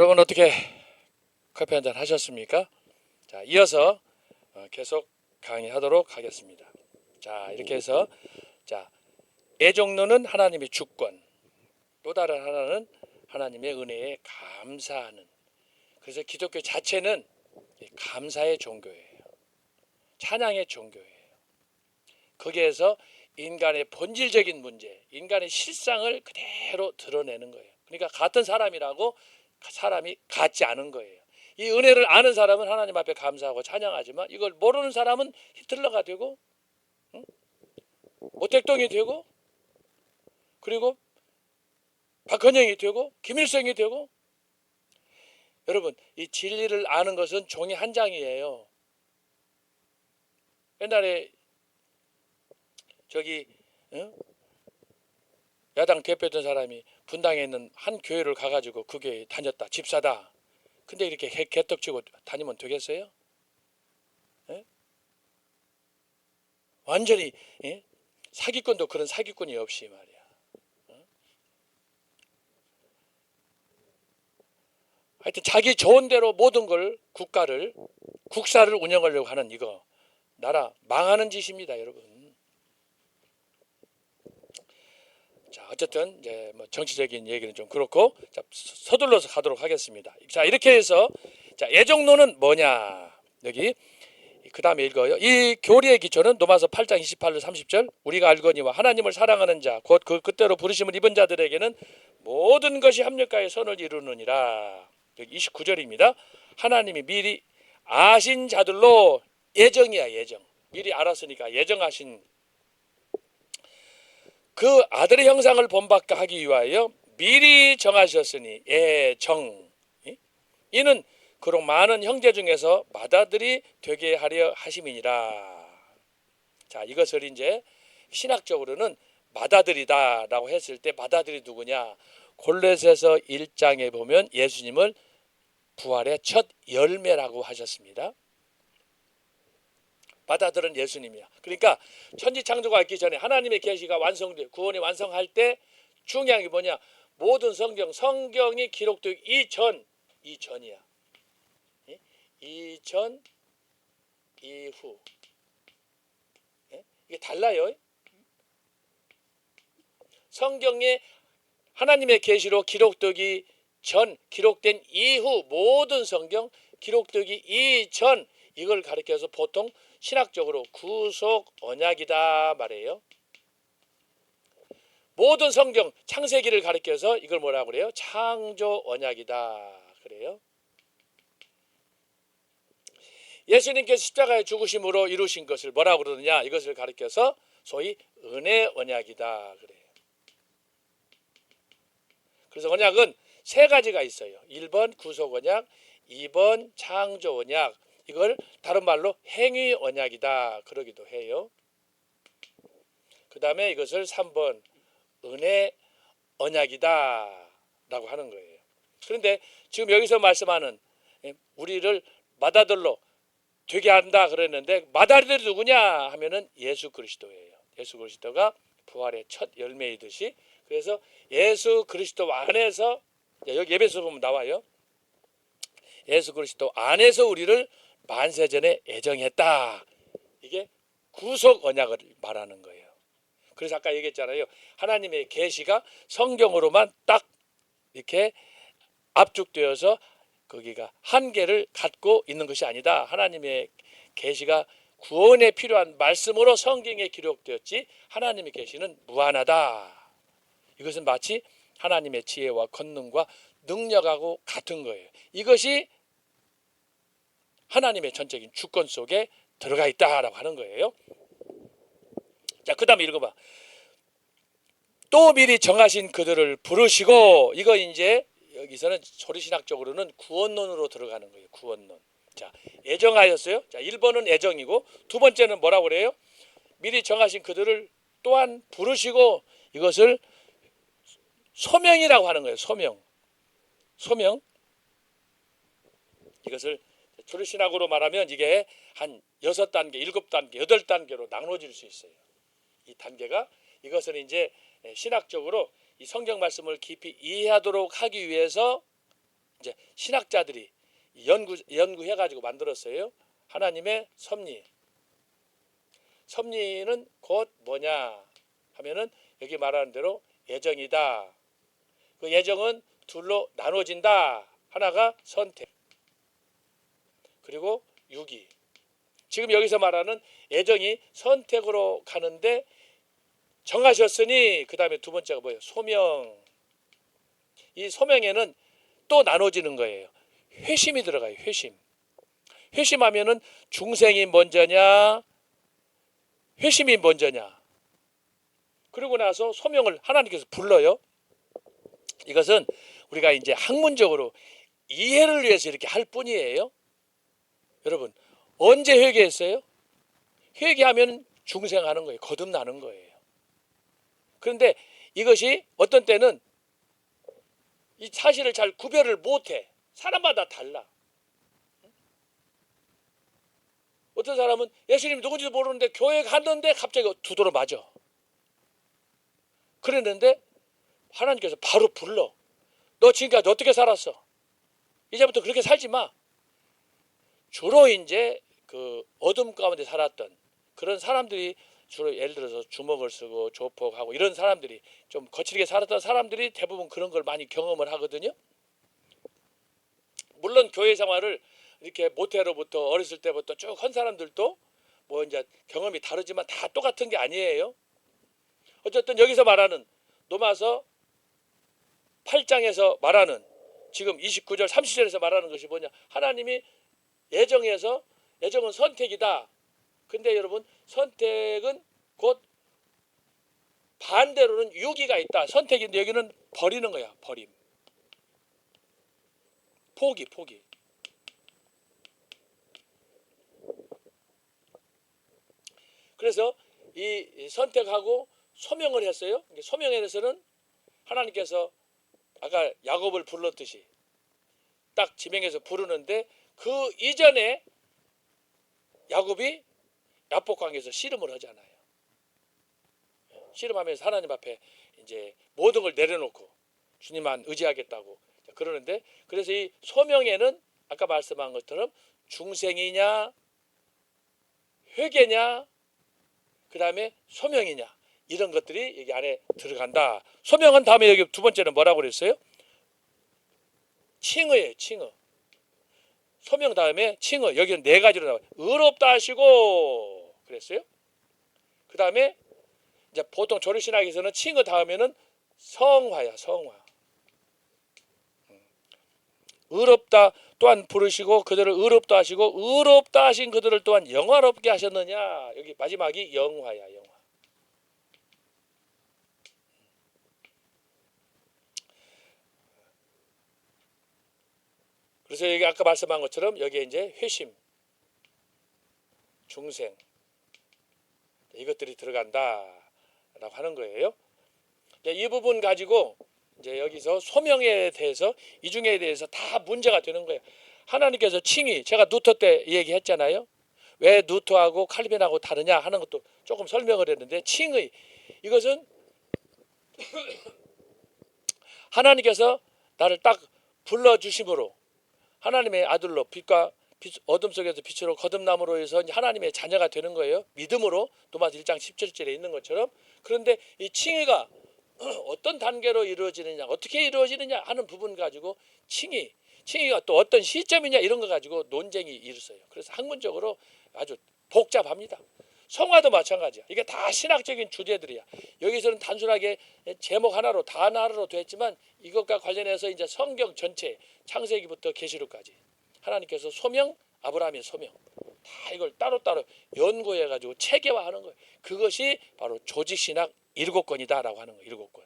여러분 어떻게 커피 한잔 하셨습니까? 자, 이어서 계속 강의하도록 하겠습니다. 자, 이렇게 해서 자, 애종로는 하나님의 주권, 또 다른 하나는 하나님의 은혜에 감사하는. 그래서 기독교 자체는 감사의 종교예요. 찬양의 종교예요. 거기에서 인간의 본질적인 문제, 인간의 실상을 그대로 드러내는 거예요. 그러니까 같은 사람이라고 사람이 같지 않은 거예요. 이 은혜를 아는 사람은 하나님 앞에 감사하고 찬양하지만 이걸 모르는 사람은 히틀러가 되고 모택동이 되고 그리고 박헌영이 되고 김일성이 되고. 여러분, 이 진리를 아는 것은 종이 한 장이에요. 옛날에 저기 야당 대표였던 사람이 분당에 있는 한 교회를 가가지고 그 교회에 다녔다, 집사다. 근데 이렇게 개떡치고 다니면 되겠어요? 예? 완전히 사기꾼도 그런 사기꾼이 없이 말이야. 하여튼 자기 좋은 대로 모든 걸 국사를 운영하려고 하는 이거 나라 망하는 짓입니다, 여러분. 자, 어쨌든 이제 뭐 정치적인 얘기는 좀 그렇고, 자, 서둘러서 가도록 하겠습니다. 자, 이렇게 해서 자, 애종로는 뭐냐? 여기 그 다음에 읽어요. 이 교리의 기초는 로마서 8장 28절 30절 우리가 알거니와 하나님을 사랑하는 자 곧 그때로 부르심을 입은 자들에게는 모든 것이 합력하여 선을 이루느니라. 여기 29절입니다. 하나님이 미리 아신 자들로 예정이야, 예정. 미리 알았으니까 예정하신 그 아들의 형상을 본받게 하기 위하여 미리 정하셨으니 예정. 이는 그런 많은 형제 중에서 맏아들이 되게 하려 하심이니라. 자, 이것을 이제 신학적으로는 맏아들이다라고 했을 때 맏아들이 누구냐? 골로새서 1장에 보면 예수님을 부활의 첫 열매라고 하셨습니다. 맏아들은 예수님이야. 그러니까 천지창조가 있기 전에 하나님의 계시가 완성돼 구원이 완성할 때 중요한 게 뭐냐? 모든 성경이 기록되기 이전이야. 이전 이후. 이게 달라요. 성경에 하나님의 계시로 기록되기 전, 기록된 이후, 모든 성경 기록되기 이전, 이걸 가리켜서 보통 신학적으로 구속 언약이다 말해요. 모든 성경 창세기를 가리켜서 이걸 뭐라고 그래요? 창조 언약이다 그래요. 예수님께서 십자가의 죽으심으로 이루신 것을 뭐라고 그러느냐? 이것을 가리켜서 소위 은혜 언약이다 그래요. 그래서 언약은 세 가지가 있어요. 1번 구속 언약, 2번 창조 언약, 이걸 다른 말로 행위 언약이다 그러기도 해요. 그 다음에 이것을 3번 은혜 언약이다 라고 하는 거예요. 그런데 지금 여기서 말씀하는 우리를 맏아들로 되게 한다 그랬는데 맏아들이 누구냐 하면은 예수 그리스도예요. 예수 그리스도가 부활의 첫 열매이듯이, 그래서 예수 그리스도 안에서, 여기 예배서 보면 나와요. 예수 그리스도 안에서 우리를 만세전에 애정했다. 이게 구속 언약을 말하는 거예요. 그래서 아까 얘기했잖아요. 하나님의 계시가 성경으로만 딱 이렇게 압축되어서 거기가 한계를 갖고 있는 것이 아니다. 하나님의 계시가 구원에 필요한 말씀으로 성경에 기록되었지 하나님의 계시는 무한하다. 이것은 마치 하나님의 지혜와 권능과 능력하고 같은 거예요. 이것이 하나님의 전적인 주권 속에 들어가 있다라고 하는 거예요. 자, 그 다음에 읽어봐. 또 미리 정하신 그들을 부르시고, 이거 이제 여기서는 소리신학적으로는 구원론으로 들어가는 거예요. 구원론. 자, 애정하였어요. 자, 1번은 애정이고, 두 번째는 뭐라고 그래요? 미리 정하신 그들을 또한 부르시고, 이것을 소명이라고 하는 거예요. 소명. 이것을 조리신학으로 말하면 이게 한 6단계, 7단계, 8단계로 나눠질 수 있어요. 이 단계가, 이것은 이제 신학적으로 이 성경 말씀을 깊이 이해하도록 하기 위해서 이제 신학자들이 연구해가지고 만들었어요. 하나님의 섭리. 섭리는 곧 뭐냐 하면은 여기 말하는 대로 예정이다. 그 예정은 둘로 나눠진다. 하나가 선택, 그리고 유기. 지금 여기서 말하는 예정이 선택으로 가는데 정하셨으니 그 다음에 두 번째가 뭐예요? 소명. 이 소명에는 또 나눠지는 거예요. 회심이 들어가요. 회심. 회심하면은 중생이 먼저냐 회심이 먼저냐. 그러고 나서 소명을 하나님께서 불러요. 이것은 우리가 이제 학문적으로 이해를 위해서 이렇게 할 뿐이에요. 여러분 언제 회개했어요? 회개하면 중생하는 거예요. 거듭나는 거예요. 그런데 이것이 어떤 때는 이 사실을 잘 구별을 못해. 사람마다 달라. 어떤 사람은 예수님이 누군지도 모르는데 교회 갔는데 갑자기 두드러 맞아. 그랬는데 하나님께서 바로 불러. 너 지금까지 어떻게 살았어? 이제부터 그렇게 살지 마. 주로 이제 그 어둠 가운데 살았던 그런 사람들이 주로 예를 들어서 주먹을 쓰고 조폭하고 이런 사람들이 좀 거칠게 살았던 사람들이 대부분 그런 걸 많이 경험을 하거든요. 물론 교회 생활을 이렇게 모태로부터 어렸을 때부터 쭉 한 사람들도 뭐 이제 경험이 다르지만 다 똑같은 게 아니에요. 어쨌든 여기서 말하는 로마서 8장에서 말하는 지금 29절 30절에서 말하는 것이 뭐냐. 하나님이 예정은 선택이다. 근데 여러분 선택은 곧 반대로는 유기가 있다. 선택인데 여기는 버리는 거야. 버림. 포기. 그래서 이 선택하고 소명을 했어요. 소명에 대해서는 하나님께서 아까 야곱을 불렀듯이 딱 지명해서 부르는데 그 이전에 야곱이 야복강에서 씨름을 하잖아요. 씨름하면서 하나님 앞에 이제 모든 걸 내려놓고 주님만 의지하겠다고 그러는데, 그래서 이 소명에는 아까 말씀한 것처럼 중생이냐 회개냐 그 다음에 소명이냐 이런 것들이 여기 안에 들어간다. 소명은 다음에 여기 두 번째는 뭐라고 그랬어요? 칭의예요. 칭의. 소명 다음에 칭의. 여기는 네 가지로 나와요. 의롭다 하시고 그랬어요. 그 다음에 이제 보통 조리신학에서는 칭의 다음에는 성화야. 성화. 의롭다 또한 부르시고 그들을 의롭다 하시고 의롭다 하신 그들을 또한 영화롭게 하셨느냐. 여기 마지막이 영화야. 영화. 그래서 여기 아까 말씀한 것처럼 여기에 이제 회심, 중생 이것들이 들어간다라고 하는 거예요. 이 부분 가지고 이제 여기서 소명에 대해서 이중에 대해서 다 문제가 되는 거예요. 하나님께서 칭의, 제가 누터 때 얘기했잖아요. 왜 누터하고 칼빈하고 다르냐 하는 것도 조금 설명을 했는데, 칭의 이것은 하나님께서 나를 딱 불러주심으로 하나님의 아들로 빛과 어둠 속에서 빛으로 거듭남으로 해서 하나님의 자녀가 되는 거예요. 믿음으로 로마서 1장 17절에 있는 것처럼. 그런데 이 칭의가 어떤 단계로 이루어지느냐 어떻게 이루어지느냐 하는 부분 가지고 칭의가 또 어떤 시점이냐 이런 거 가지고 논쟁이 있어요. 그래서 학문적으로 아주 복잡합니다. 성화도 마찬가지야. 이게 다 신학적인 주제들이야. 여기서는 단순하게 제목 하나로 단어 하나로 됐지만 이것과 관련해서 이제 성경 전체 창세기부터 계시록까지 하나님께서 소명, 아브라함의 소명 다 이걸 따로따로 연구해가지고 체계화하는 거예요. 그것이 바로 조직신학 7권이다라고 하는 거예요. 7권.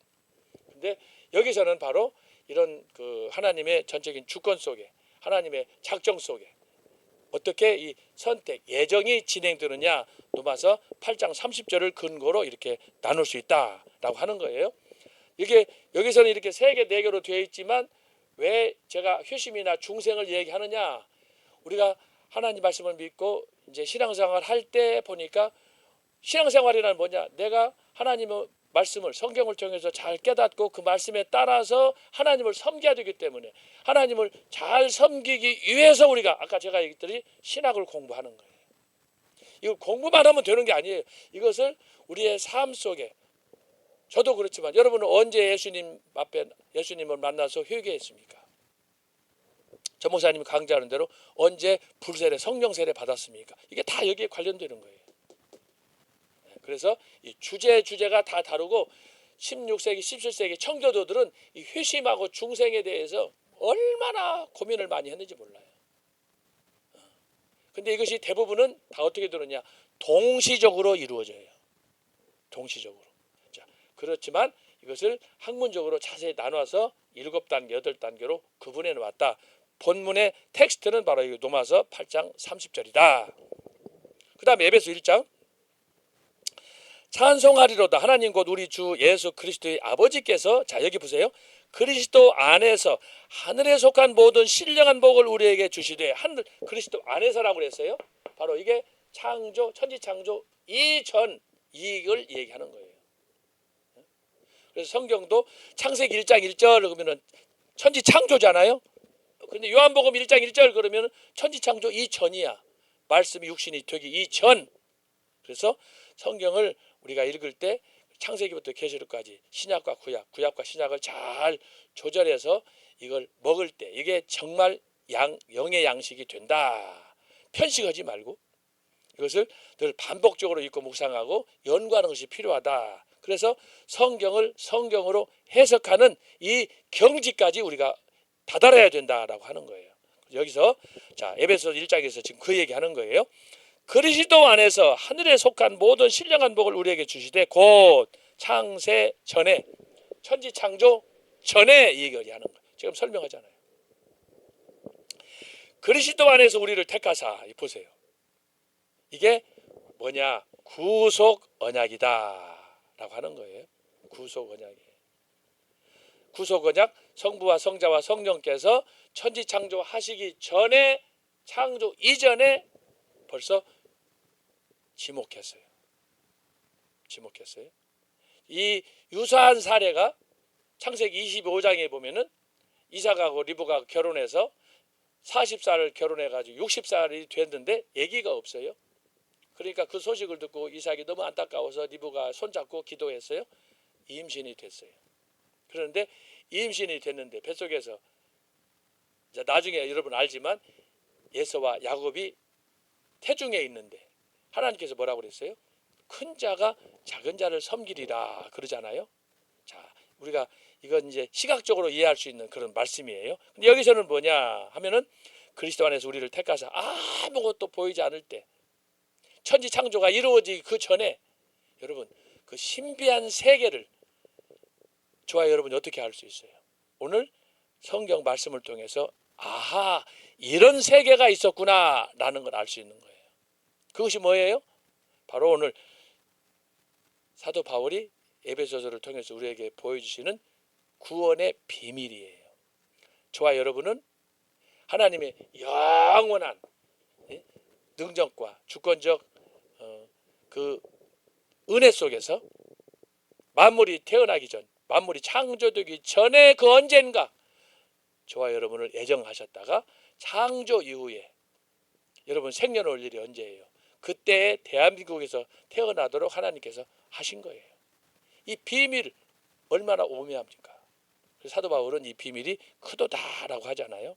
근데 여기서는 바로 이런 그 하나님의 전적인 주권 속에 하나님의 작정 속에 어떻게 이 선택, 예정이 진행되느냐 로마서 8장 30절을 근거로 이렇게 나눌 수 있다라고 하는 거예요. 이게 여기서는 이렇게 3개, 4개로 되어 있지만 왜 제가 회심이나 중생을 얘기하느냐? 우리가 하나님 말씀을 믿고 이제 신앙생활 할 때 보니까 신앙생활이란 뭐냐? 내가 하나님을 말씀을 성경을 통해서 잘 깨닫고 그 말씀에 따라서 하나님을 섬겨야 되기 때문에 하나님을 잘 섬기기 위해서 우리가 아까 제가 얘기했더니 신학을 공부하는 거예요. 이걸 공부만 하면 되는 게 아니에요. 이것을 우리의 삶 속에 저도 그렇지만 여러분은 언제 예수님 앞에 예수님을 만나서 회개했습니까? 저 목사님이 강조하는 대로 언제 불세례 성령 세례 받았습니까? 이게 다 여기에 관련되는 거예요. 그래서 이 주제가 다 다르고 16세기 17세기 청교도들은 이 회심하고 중생에 대해서 얼마나 고민을 많이 했는지 몰라요. 근데 이것이 대부분은 다 어떻게 들었냐? 동시적으로 이루어져요. 동시적으로. 자, 그렇지만 이것을 학문적으로 자세히 나눠서 7단계, 8단계로 구분해 놓았다. 본문의 텍스트는 바로 이 로마서 8장 30절이다. 그 다음에 에베소 1장 찬송하리로다 하나님 곧 우리 주 예수 그리스도의 아버지께서 자 여기 보세요. 그리스도 안에서 하늘에 속한 모든 신령한 복을 우리에게 주시되 하늘 그리스도 안에서라고 그랬어요. 바로 이게 창조 천지 창조 이전 이익을 얘기하는 거예요. 그래서 성경도 창세기 1장 1절 그러면은 천지 창조잖아요. 근데 요한복음 1장 1절 그러면 천지 창조 이전이야. 말씀이 육신이 되기 이전. 그래서 성경을 우리가 읽을 때 창세기부터 계시록까지 신약과 구약과 신약을 잘 조절해서 이걸 먹을 때 이게 정말 영의 양식이 된다. 편식하지 말고 이것을 늘 반복적으로 읽고 묵상하고 연구하는 것이 필요하다. 그래서 성경을 성경으로 해석하는 이 경지까지 우리가 다다라야 된다라고 하는 거예요. 여기서 자 에베소 1장에서 지금 그 얘기하는 거예요. 그리스도 안에서 하늘에 속한 모든 신령한 복을 우리에게 주시되 곧 창세 전에 천지 창조 전에 이 얘기를 하는 거예요. 지금 설명하잖아요. 그리스도 안에서 우리를 택하사 보세요. 이게 뭐냐? 구속 언약이다 라고 하는 거예요. 구속 언약이에요. 구속 언약 성부와 성자와 성령께서 천지 창조하시기 전에 창조 이전에 벌써 지목했어요. 이 유사한 사례가 창세기 25장에 보면은 이삭하고 리브가 결혼해서 40살을 결혼해가지고 60살이 됐는데 아기가 없어요. 그러니까 그 소식을 듣고 이삭이 너무 안타까워서 리브가 손잡고 기도했어요. 임신이 됐어요. 그런데 임신이 됐는데 뱃속에서 나중에 여러분 알지만 에서와 야곱이 태중에 있는데 하나님께서 뭐라고 그랬어요? 큰 자가 작은 자를 섬기리라 그러잖아요. 자, 우리가 이건 이제 시각적으로 이해할 수 있는 그런 말씀이에요. 근데 여기서는 뭐냐 하면은 그리스도 안에서 우리를 택하사 아무것도 보이지 않을 때 천지 창조가 이루어지기 그 전에 여러분 그 신비한 세계를 저와 여러분이 어떻게 알 수 있어요? 오늘 성경 말씀을 통해서 아하 이런 세계가 있었구나 라는 걸 알 수 있는 거예요. 그것이 뭐예요? 바로 오늘 사도 바울이 에베소서를 통해서 우리에게 보여주시는 구원의 비밀이에요. 저와 여러분은 하나님의 영원한 능력과 주권적 그 은혜 속에서 만물이 태어나기 전 만물이 창조되기 전에 그 언젠가 저와 여러분을 애정하셨다가 창조 이후에 여러분 생년 올 일이 언제예요? 그때 대한민국에서 태어나도록 하나님께서 하신 거예요. 이 비밀 얼마나 오묘합니까? 사도 바울은 이 비밀이 크도다라고 하잖아요.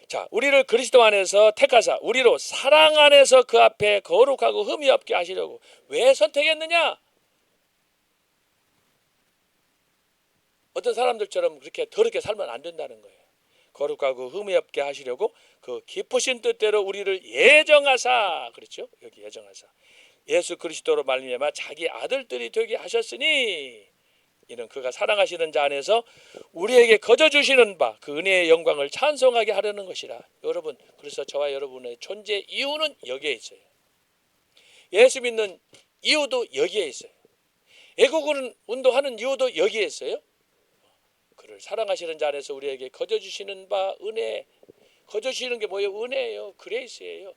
자, 우리를 그리스도 안에서 택하사 우리로 사랑 안에서 그 앞에 거룩하고 흠이 없게 하시려고 왜 선택했느냐? 어떤 사람들처럼 그렇게 더럽게 살면 안 된다는 거예요. 거룩하고 흠이 없게 하시려고 그 기쁘신 뜻대로 우리를 예정하사 그렇죠? 여기 예정하사 예수 그리스도로 말미암아 자기 아들들이 되게 하셨으니 이는 그가 사랑하시는 자 안에서 우리에게 거저 주시는 바 그 은혜의 영광을 찬송하게 하려는 것이라. 여러분 그래서 저와 여러분의 존재 이유는 여기에 있어요. 예수 믿는 이유도 여기에 있어요. 애국은 운동하는 이유도 여기에 있어요. 그를 사랑하시는 자 안에서 우리에게 거저 주시는 바 은혜. 거저 주시는 게 뭐예요? 은혜예요. 그레이스예요.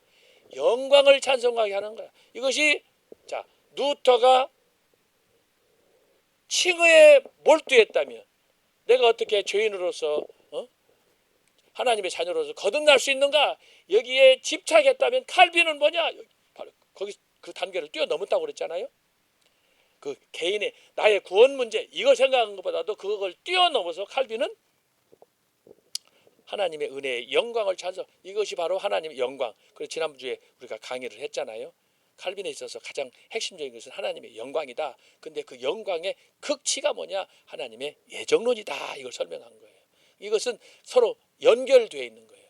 영광을 찬송하게 하는 거야. 이것이 자 루터가 칭의에 몰두했다면 내가 어떻게 죄인으로서 하나님의 자녀로서 거듭날 수 있는가? 여기에 집착했다면 칼빈은 뭐냐? 바로 거기 그 단계를 뛰어넘었다고 그랬잖아요. 그 개인의 나의 구원 문제 이걸 생각한 것보다도 그걸 뛰어넘어서 칼빈은 하나님의 은혜의 영광을 찬송. 이것이 바로 하나님의 영광. 그래서 지난주에 우리가 강의를 했잖아요. 칼빈에 있어서 가장 핵심적인 것은 하나님의 영광이다. 근데 그 영광의 극치가 뭐냐? 하나님의 예정론이다. 이걸 설명한 거예요. 이것은 서로 연결되어 있는 거예요.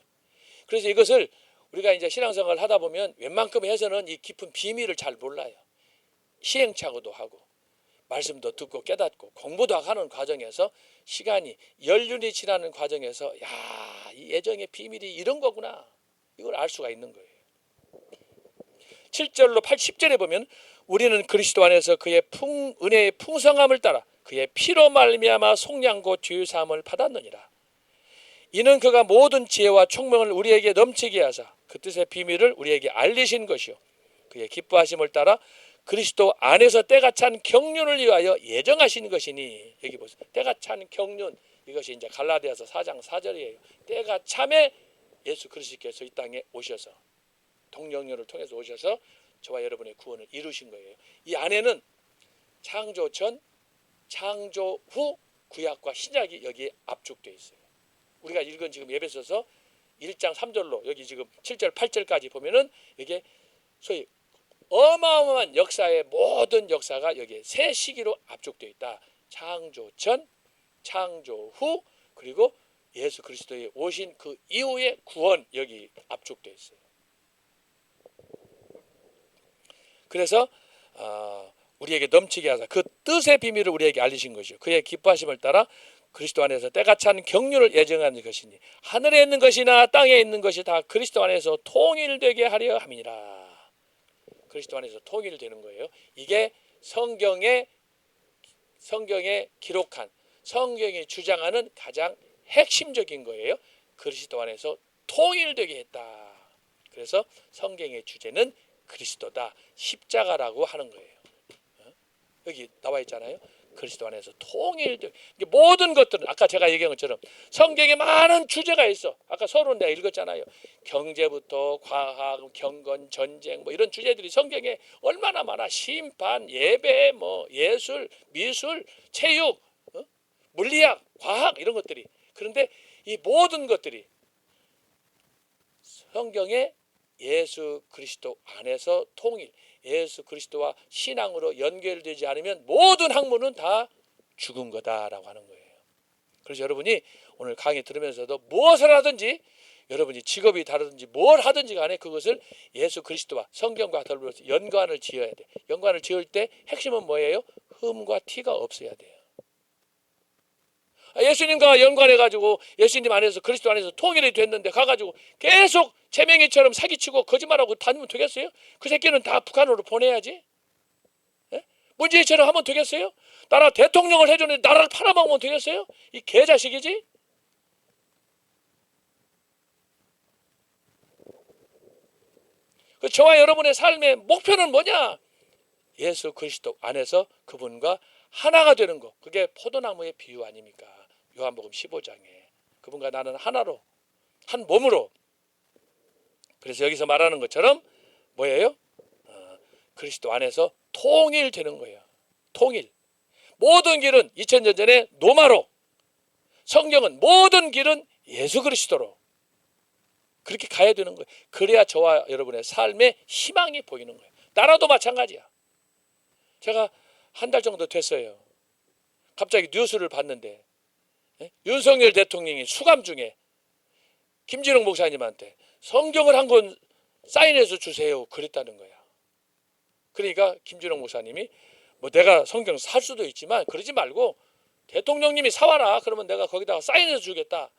그래서 이것을 우리가 이제 신앙생활을 하다 보면 웬만큼 해서는 이 깊은 비밀을 잘 몰라요. 시행착오도 하고 말씀도 듣고 깨닫고 공부도 하는 과정에서 시간이 연륜이 지나는 과정에서 야, 이 예정의 비밀이 이런 거구나. 이걸 알 수가 있는 거예요. 7절로 10절에 보면 우리는 그리스도 안에서 그의 은혜의 풍성함을 따라 그의 피로 말미암아 속량고 죄사함을 받았느니라. 이는 그가 모든 지혜와 총명을 우리에게 넘치게 하사 그 뜻의 비밀을 우리에게 알리신 것이요 그의 기뻐하심을 따라 그리스도 안에서 때가 찬 경륜을 위하여 예정하신 것이니. 여기 보세요. 때가 찬 경륜. 이것이 이제 갈라디아서 4장 4절이에요. 때가 참에 예수 그리스도께서 이 땅에 오셔서 동령녀를 통해서 오셔서 저와 여러분의 구원을 이루신 거예요. 이 안에는 창조 전, 창조 후 구약과 신약이 여기에 압축되어 있어요. 우리가 읽은 지금 에베소서 1장 3절로 여기 지금 7절 8절까지 보면은 이게 소위 어마어마한 역사의 모든 역사가 여기에 세 시기로 압축되어 있다. 창조 전, 창조 후, 그리고 예수 그리스도의 오신 그 이후의 구원 여기 압축되어 있어요. 그래서 우리에게 넘치게 하사 그 뜻의 비밀을 우리에게 알리신 것이요 그의 기뻐하심을 따라 그리스도 안에서 때가 찬 경륜을 예정하는 것이니 하늘에 있는 것이나 땅에 있는 것이 다 그리스도 안에서 통일되게 하려 함이니라. 그리스도 안에서 통일되는 거예요. 이게 성경에 기록한 성경이 주장하는 가장 핵심적인 거예요. 그리스도 안에서 통일되게 했다. 그래서 성경의 주제는 그리스도다. 십자가라고 하는 거예요. 여기 나와 있잖아요. 그리스도 안에서 통일되게. 모든 것들은 아까 제가 얘기한 것처럼 성경에 많은 주제가 있어. 아까 서론 내가 읽었잖아요. 경제부터 과학, 경건, 전쟁 뭐 이런 주제들이 성경에 얼마나 많아. 심판, 예배, 뭐 예술, 미술, 체육, 물리학, 과학 이런 것들이. 그런데 이 모든 것들이 성경에 예수 그리스도 안에서 통일, 예수 그리스도와 신앙으로 연결되지 않으면 모든 학문은 다 죽은 거다라고 하는 거예요. 그래서 여러분이 오늘 강의 들으면서도 무엇을 하든지 여러분이 직업이 다르든지 뭘 하든지 간에 그것을 예수 그리스도와 성경과 더불어서 연관을 지어야 돼. 연관을 지을 때 핵심은 뭐예요? 흠과 티가 없어야 돼요. 예수님과 연관해가지고 예수님 안에서 그리스도 안에서 통일이 됐는데 가가지고 계속 제명이처럼 사기치고 거짓말하고 다니면 되겠어요? 그 새끼는 다 북한으로 보내야지. 예? 문재인처럼 하면 되겠어요? 나라 대통령을 해줬는데 나라를 팔아먹으면 되겠어요? 이 개자식이지? 저와 여러분의 삶의 목표는 뭐냐? 예수 그리스도 안에서 그분과 하나가 되는 것. 그게 포도나무의 비유 아닙니까? 요한복음 15장에 그분과 나는 하나로 한 몸으로. 그래서 여기서 말하는 것처럼 뭐예요? 그리스도 안에서 통일되는 거예요. 통일. 모든 길은 2000년 전에 노마로, 성경은 모든 길은 예수 그리스도로 그렇게 가야 되는 거예요. 그래야 저와 여러분의 삶의 희망이 보이는 거예요. 나라도 마찬가지야. 제가 한 달 정도 됐어요. 갑자기 뉴스를 봤는데 윤석열 대통령이 수감 중에 김진웅 목사님한테 성경을 한 권 사인해서 주세요 그랬다는 거야. 그러니까 김진웅 목사님이 뭐 내가 성경 살 수도 있지만 그러지 말고 대통령님이 사와라. 그러면 내가 거기다가 사인해서 주겠다.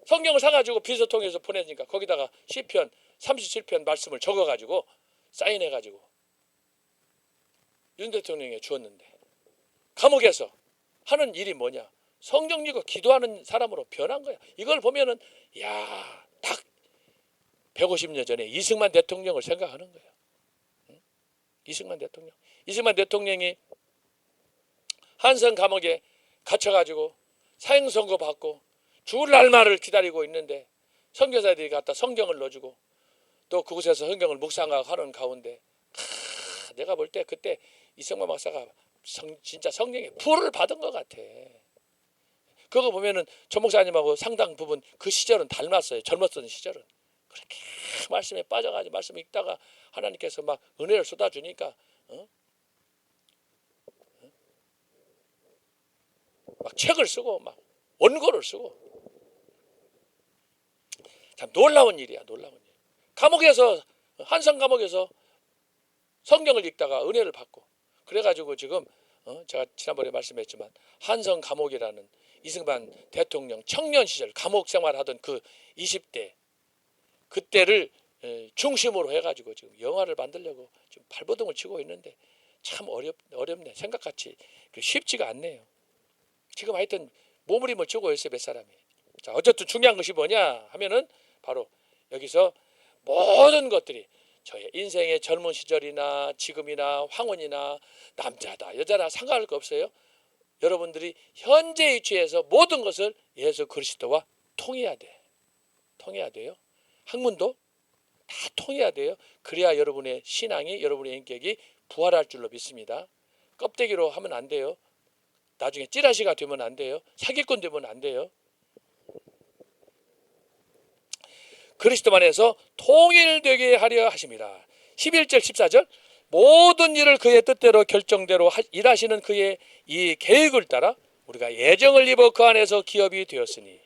성경을 사가지고 비서통에서 보내니까 거기다가 시편 37편 말씀을 적어가지고 사인해가지고 윤 대통령에게 주었는데 감옥에서 하는 일이 뭐냐? 성경 읽고 기도하는 사람으로 변한 거야. 이걸 보면은 야, 딱 150년 전에 이승만 대통령을 생각하는 거야. 이승만 대통령. 이승만 대통령이 한성 감옥에 갇혀가지고 사형 선고 받고 죽을 날만을 기다리고 있는데 선교사들이 갖다 성경을 넣어주고 또 그곳에서 성경을 묵상하는 가운데 내가 볼 때 그때 이승만 박사가 진짜 성령의 불을 받은 것 같아. 그거 보면은 전 목사님하고 상당 부분 그 시절은 닮았어요. 젊었던 시절은. 그렇게 말씀에 빠져가지고 말씀 읽다가 하나님께서 막 은혜를 쏟아주니까 막 책을 쓰고 막 원고를 쓰고 참 놀라운 일이야. 놀라운 일. 감옥에서 한성 감옥에서 성경을 읽다가 은혜를 받고 그래가지고 지금 제가 지난번에 말씀했지만 한성 감옥이라는 이승만 대통령 청년 시절 감옥 생활하던 그 20대 그때를 중심으로 해가지고 지금 영화를 만들려고 지금 발버둥을 치고 있는데 참 어렵네. 생각같이 쉽지가 않네요. 지금 하여튼 몸부림을 치고 있어요. 몇 사람이. 자, 어쨌든 중요한 것이 뭐냐 하면은 바로 여기서 모든 것들이 저의 인생의 젊은 시절이나 지금이나 황혼이나 남자다 여자다 상관할 거 없어요. 여러분들이 현재 위치에서 모든 것을 예수 그리스도와 통해야 돼. 통해야 돼요. 학문도 다 통해야 돼요. 그래야 여러분의 신앙이 여러분의 인격이 부활할 줄로 믿습니다. 껍데기로 하면 안 돼요. 나중에 찌라시가 되면 안 돼요. 사기꾼 되면 안 돼요. 그리스도만에서 통일되게 하려 하심이라. 11절 14절 모든 일을 그의 뜻대로 결정대로 일하시는 그의 이 계획을 따라 우리가 애정을 입어 그 안에서 기업이 되었으니.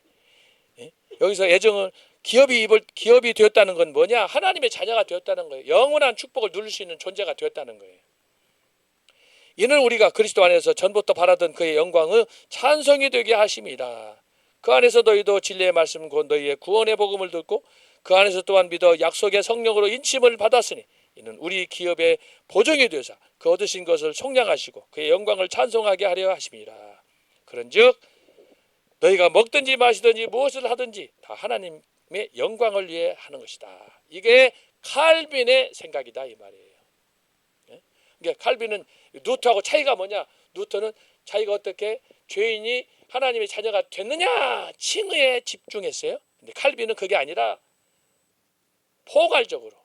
여기서 애정을 기업이 되었다는 건 뭐냐? 하나님의 자녀가 되었다는 거예요. 영원한 축복을 누릴 수 있는 존재가 되었다는 거예요. 이는 우리가 그리스도 안에서 전부터 바라던 그의 영광의 찬송이 되게 하심이라. 그 안에서 너희도 진리의 말씀 곧 너희의 구원의 복음을 듣고 그 안에서 또한 믿어 약속의 성령으로 인침을 받았으니 이는 우리 기업의 보증이 되사 그 얻으신 것을 속량하시고 그의 영광을 찬송하게 하려 하심이라. 그런즉 너희가 먹든지 마시든지 무엇을 하든지 다 하나님의 영광을 위해 하는 것이다. 이게 칼빈의 생각이다 이 말이에요. 그러니까 칼빈은 루터하고 차이가 뭐냐? 루터는 자기가 어떻게 죄인이 하나님의 자녀가 됐느냐 칭의에 집중했어요. 근데 칼빈은 그게 아니라 포괄적으로.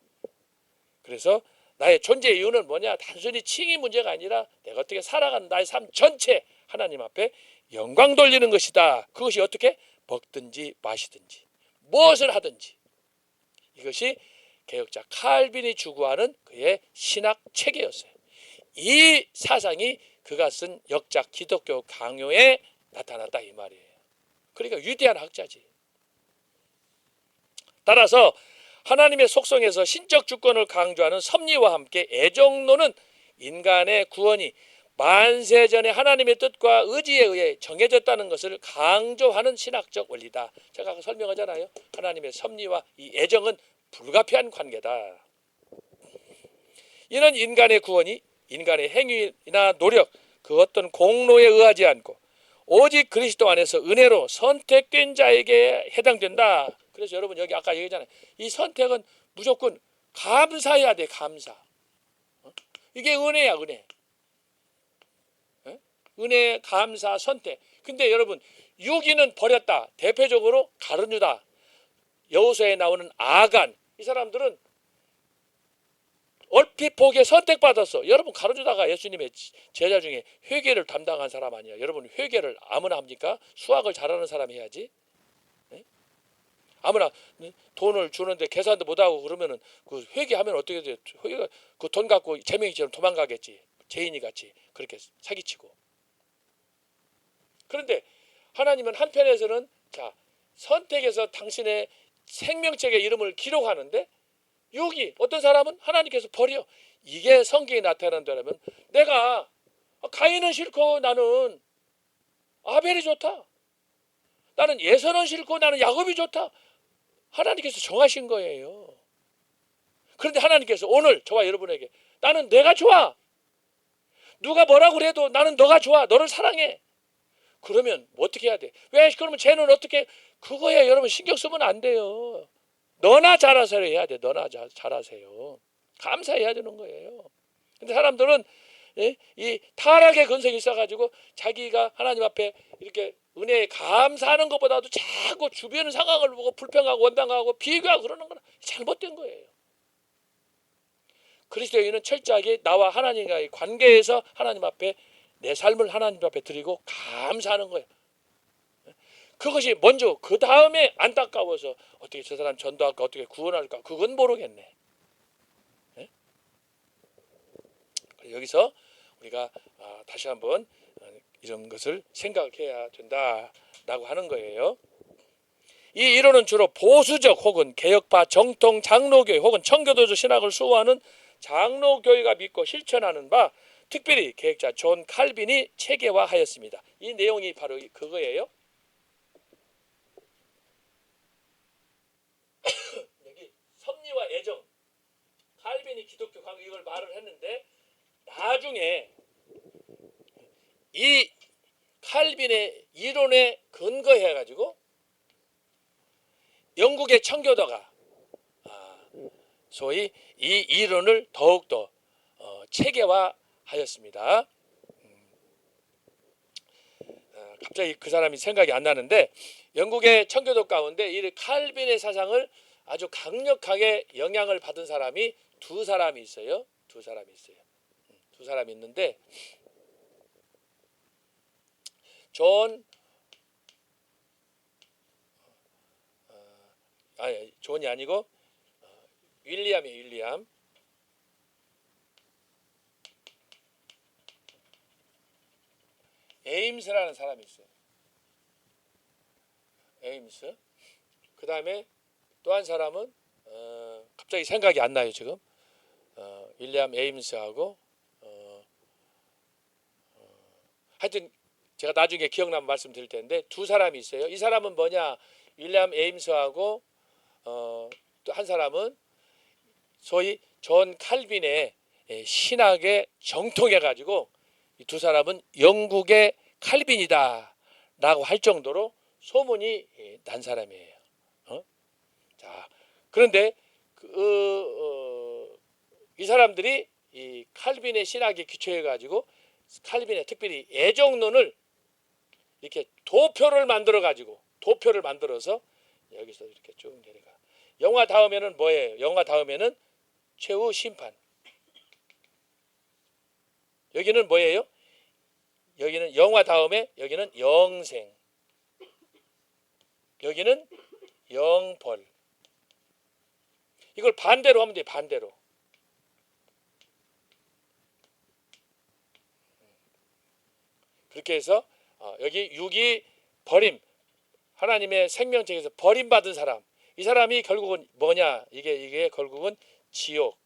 그래서 나의 존재의 이유는 뭐냐? 단순히 칭의 문제가 아니라 내가 어떻게 살아가는 나의 삶 전체 하나님 앞에 영광 돌리는 것이다. 그것이 어떻게? 먹든지 마시든지 무엇을 하든지. 이것이 개혁자 칼빈이 추구하는 그의 신학 체계였어요. 이 사상이 그가 쓴 역작 기독교 강요에 나타났다 이 말이에요. 그러니까 위대한 학자지. 따라서 하나님의 속성에서 신적 주권을 강조하는 섭리와 함께 애정론은 인간의 구원이 만세전에 하나님의 뜻과 의지에 의해 정해졌다는 것을 강조하는 신학적 원리다. 제가 아까 설명하잖아요. 하나님의 섭리와 이 애정은 불가피한 관계다. 이는 인간의 구원이 인간의 행위나 노력, 그 어떤 공로에 의하지 않고 오직 그리스도 안에서 은혜로 선택된 자에게 해당된다. 그래서 여러분 여기 아까 얘기했잖아요. 이 선택은 무조건 감사해야 돼. 감사. 이게 은혜야. 은혜. 은혜, 감사, 선택. 근데 여러분 유기는 버렸다. 대표적으로 가룟유다, 여호수아에 나오는 아간. 이 사람들은 얼핏 보기에 선택받았어. 여러분 가룟유다가 예수님의 제자 중에 회계를 담당한 사람 아니야. 여러분 회계를 아무나 합니까? 수학을 잘하는 사람이 해야지. 아무나 돈을 주는데 계산도 못하고 그러면은 그 회계하면 어떻게 돼? 회계가 그 돈 갖고 재명이처럼 도망가겠지. 죄인이 같이 그렇게 사기치고. 그런데 하나님은 한편에서는 자 선택해서 당신의 생명책의 이름을 기록하는데 여기 어떤 사람은 하나님께서 버려. 이게 성경에 나타난다면 내가 가인은 싫고 나는 아벨이 좋다. 나는 예선은 싫고 나는 야곱이 좋다. 하나님께서 정하신 거예요. 그런데 하나님께서 오늘 저와 여러분에게 나는 내가 좋아. 누가 뭐라고 그래도 나는 너가 좋아. 너를 사랑해. 그러면 어떻게 해야 돼? 왜 그러면 쟤는 어떻게? 그거에 여러분 신경 쓰면 안 돼요. 너나 잘하세요 해야 돼. 너나 잘하세요. 감사해야 되는 거예요. 근데 사람들은 예? 이 타락의 근성이 있어가지고 자기가 하나님 앞에 이렇게 은혜에 감사하는 것보다도 자꾸 주변 상황을 보고 불평하고 원망하고 비교하고 그러는 건 잘못된 거예요. 그리스도인은 철저하게 나와 하나님과의 관계에서 하나님 앞에 내 삶을 하나님 앞에 드리고 감사하는 거예요. 그것이 먼저, 그 다음에 안타까워서 어떻게 저 사람 전도할까, 어떻게 구원할까, 그건 모르겠네. 네? 여기서 우리가 다시 한번 이런 것을 생각해야 된다라고 하는 거예요. 이 이론은 주로 보수적 혹은 개혁파 정통 장로교회 혹은 청교도적 신학을 수호하는 장로교회가 믿고 실천하는 바, 특별히 개혁자 존 칼빈이 체계화하였습니다. 이 내용이 바로 그거예요. 여기 섭리와 애정, 칼빈이 기독교 강의 이걸 말을 했는데, 나중에 이 칼빈의 이론에 근거해 가지고 영국의 청교도가 소위 이 이론을 더욱더 체계화하였습니다. 갑자기 그 사람이 생각이 안 나는데, 영국의 청교도 가운데 이 칼빈의 사상을 아주 강력하게 영향을 받은 사람이 두 사람이 있어요. 두 사람이 있는데, 존이 아니고 윌리엄이에요. 윌리엄. 에임스라는 사람이 있어요. 에임스. 그 다음에 또 한 사람은 갑자기 생각이 안 나요 지금. 윌리엄 에임스하고 하여튼 제가 나중에 기억나면 말씀드릴 텐데, 두 사람이 있어요. 이 사람은 뭐냐? 윌리엄 에임스하고 또 한 사람은 소위 존 칼빈의 신학에 정통해 가지고, 이 두 사람은 영국의 칼빈이다라고 할 정도로 소문이 난 사람이에요. 자, 그런데 이 사람들이 이 칼빈의 신학에 기초해 가지고 칼빈의 특별히 애정론을 이렇게 도표를 만들어서 여기서 이렇게 쭉 내려가. 영화 다음에는 뭐예요? 영화 다음에는 최후 심판. 여기는 뭐예요? 여기는 영화 다음에 여기는 영생. 여기는 영벌. 이걸 반대로 하면 돼. 반대로. 그렇게 해서 여기 6이 버림, 하나님의 생명책에서 버림받은 사람, 이 사람이 결국은 뭐냐? 이게 결국은 지옥,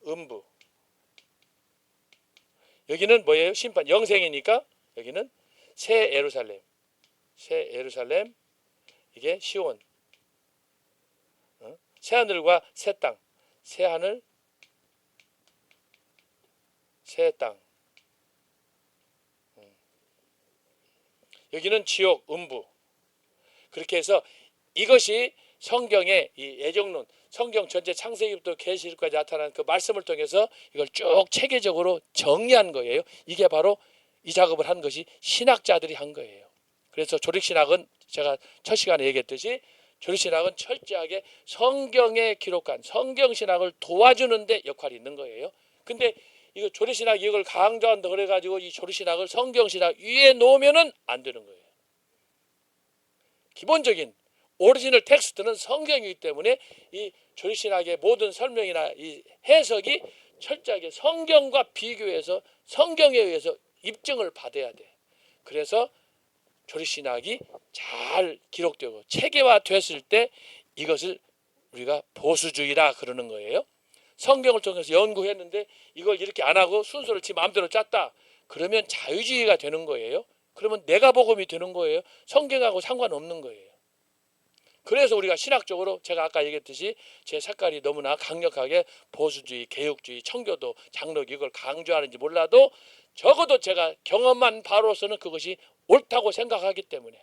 음부. 여기는 뭐예요? 심판, 영생이니까 여기는 새 예루살렘, 이게 시온, 새 하늘과 새 땅, 새 하늘, 새 땅. 여기는 지옥, 음부. 그렇게 해서 이것이 성경의 이 애정론, 성경 전체 창세기부터 계시록까지 나타난 그 말씀을 통해서 이걸 쭉 체계적으로 정리한 거예요. 이게 바로 이 작업을 한 것이 신학자들이 한 거예요. 그래서 조력신학은 제가 첫 시간에 얘기했듯이 조력신학은 철저하게 성경에 기록한 성경신학을 도와주는 데 역할이 있는 거예요. 근데 이거 조력신학 이걸 강조한다 그래가지고 이 조력신학을 성경신학 위에 놓으면은 안 되는 거예요. 기본적인 오리지널 텍스트는 성경이기 때문에 이 조력신학의 모든 설명이나 이 해석이 철저하게 성경과 비교해서 성경에 의해서 입증을 받아야 돼. 그래서 조력신학이 잘 기록되고 체계화됐을 때 이것을 우리가 보수주의라 그러는 거예요. 성경을 통해서 연구했는데 이걸 이렇게 안 하고 순서를 지 마음대로 짰다. 그러면 자유주의가 되는 거예요. 그러면 내가 복음이 되는 거예요. 성경하고 상관없는 거예요. 그래서 우리가 신학적으로 제가 아까 얘기했듯이 제 색깔이 너무나 강력하게 보수주의, 개혁주의, 청교도, 장로교 이걸 강조하는지 몰라도 적어도 제가 경험한 바로서는 그것이 옳다고 생각하기 때문에,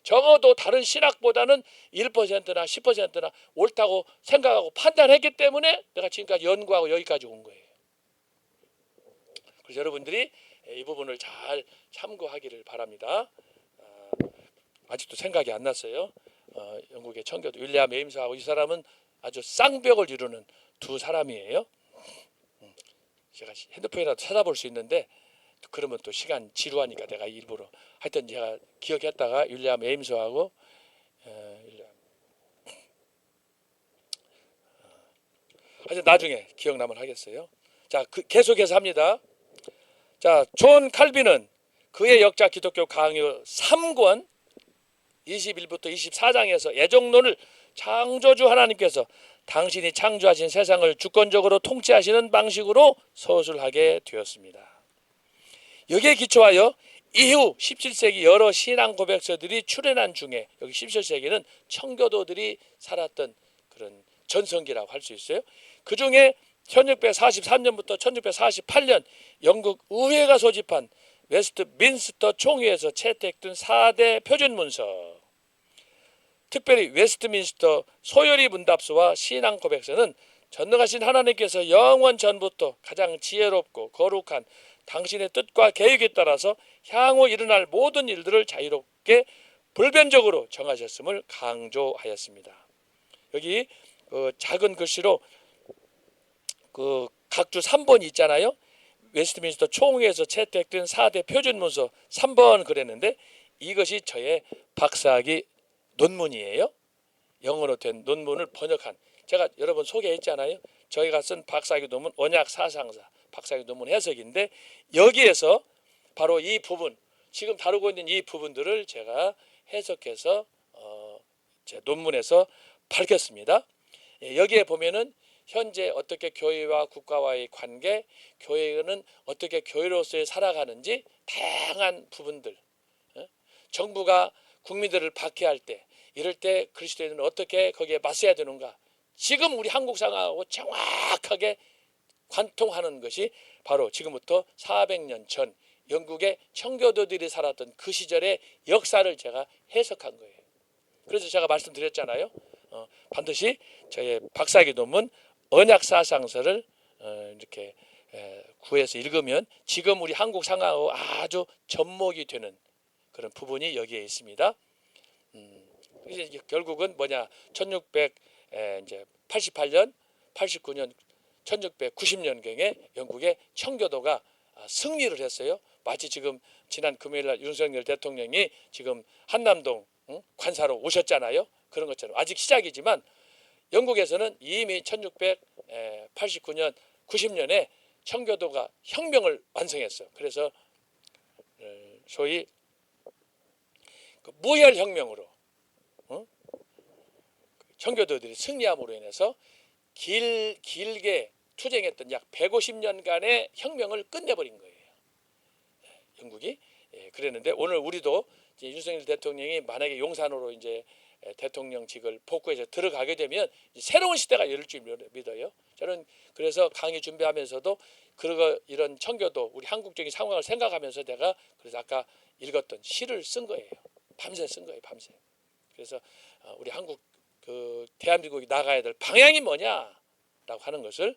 적어도 다른 신학보다는 1%나 10%나 옳다고 생각하고 판단했기 때문에 내가 지금까지 연구하고 여기까지 온 거예요. 그래서 여러분들이 이 부분을 잘 참고하기를 바랍니다. 아직도 생각이 안 났어요. 영국의 청교도 윌리엄 에임스하고 이 사람은 아주 쌍벽을 이루는 두 사람이에요. 제가 핸드폰이라도 찾아볼 수 있는데 그러면 또 시간 지루하니까 내가 일부러 하여튼 제가 기억했다가 윌리엄 에임스하고 하여튼 나중에 기억나면 하겠어요. 자, 계속해서 합니다. 자, 존 칼빈은 그의 역자 기독교 강요 3권 21부터 24장에서 애정론을 창조주 하나님께서 당신이 창조하신 세상을 주권적으로 통치하시는 방식으로 서술하게 되었습니다. 여기에 기초하여 이후 17세기 여러 신앙 고백서들이 출현한 중에 여기 17세기는 청교도들이 살았던 그런 전성기라고 할 수 있어요. 그 중에 1643년부터 1648년 영국 의회가 소집한 웨스트민스터 총회에서 채택된 4대 표준문서, 특별히 웨스트민스터 소요리 문답서와 신앙 고백서는 전능하신 하나님께서 영원 전부터 가장 지혜롭고 거룩한 당신의 뜻과 계획에 따라서 향후 일어날 모든 일들을 자유롭게 불변적으로 정하셨음을 강조하였습니다. 여기 작은 글씨로 각주 3번이 있잖아요. 웨스트민스터 총회에서 채택된 4대 표준문서 3번 그랬는데 이것이 저의 박사학위 논문이에요. 영어로 된 논문을 번역한, 제가 여러 번 소개했잖아요. 저희가 쓴 박사학위 논문 언약사상사 박사학위 논문 해석인데 여기에서 바로 이 부분, 지금 다루고 있는 이 부분들을 제가 해석해서 제 논문에서 밝혔습니다. 여기에 보면은 현재 어떻게 교회와 국가와의 관계, 교회는 어떻게 교회로서의 살아가는지 다양한 부분들, 정부가 국민들을 박해할 때, 이럴 때 그리스도인은 어떻게 거기에 맞서야 되는가, 지금 우리 한국 상황하고 정확하게 관통하는 것이 바로 지금부터 400년 전 영국의 청교도들이 살았던 그 시절의 역사를 제가 해석한 거예요. 그래서 제가 말씀드렸잖아요. 반드시 저의 박사학위 논문 언약사상서를 이렇게 구해서 읽으면 지금 우리 한국 상황하고 아주 접목이 되는 그런 부분이 여기에 있습니다. 이제 결국은 뭐냐, 1688년, 89년, 1690년경에 영국의 청교도가 승리를 했어요. 마치 지금 지난 금요일날 윤석열 대통령이 지금 한남동 관사로 오셨잖아요. 그런 것처럼 아직 시작이지만 영국에서는 이미 1689년, 90년에 청교도가 혁명을 완성했어요. 그래서 소위 무혈혁명으로 청교도들이 승리함으로 인해서 길게 투쟁했던 약 150년간의 혁명을 끝내버린 거예요. 영국이. 그랬는데 오늘 우리도 이제 윤석열 대통령이 만약에 용산으로 이제 대통령직을 복구해서 들어가게 되면 새로운 시대가 열릴 줄 믿어요. 저는 그래서 강의 준비하면서도 이런 청교도 우리 한국적인 상황을 생각하면서 내가 그래서 아까 읽었던 시를 쓴 거예요. 밤새 쓴 거예요. 밤새. 그래서 우리 한국 대한민국이 나가야 될 방향이 뭐냐라고 하는 것을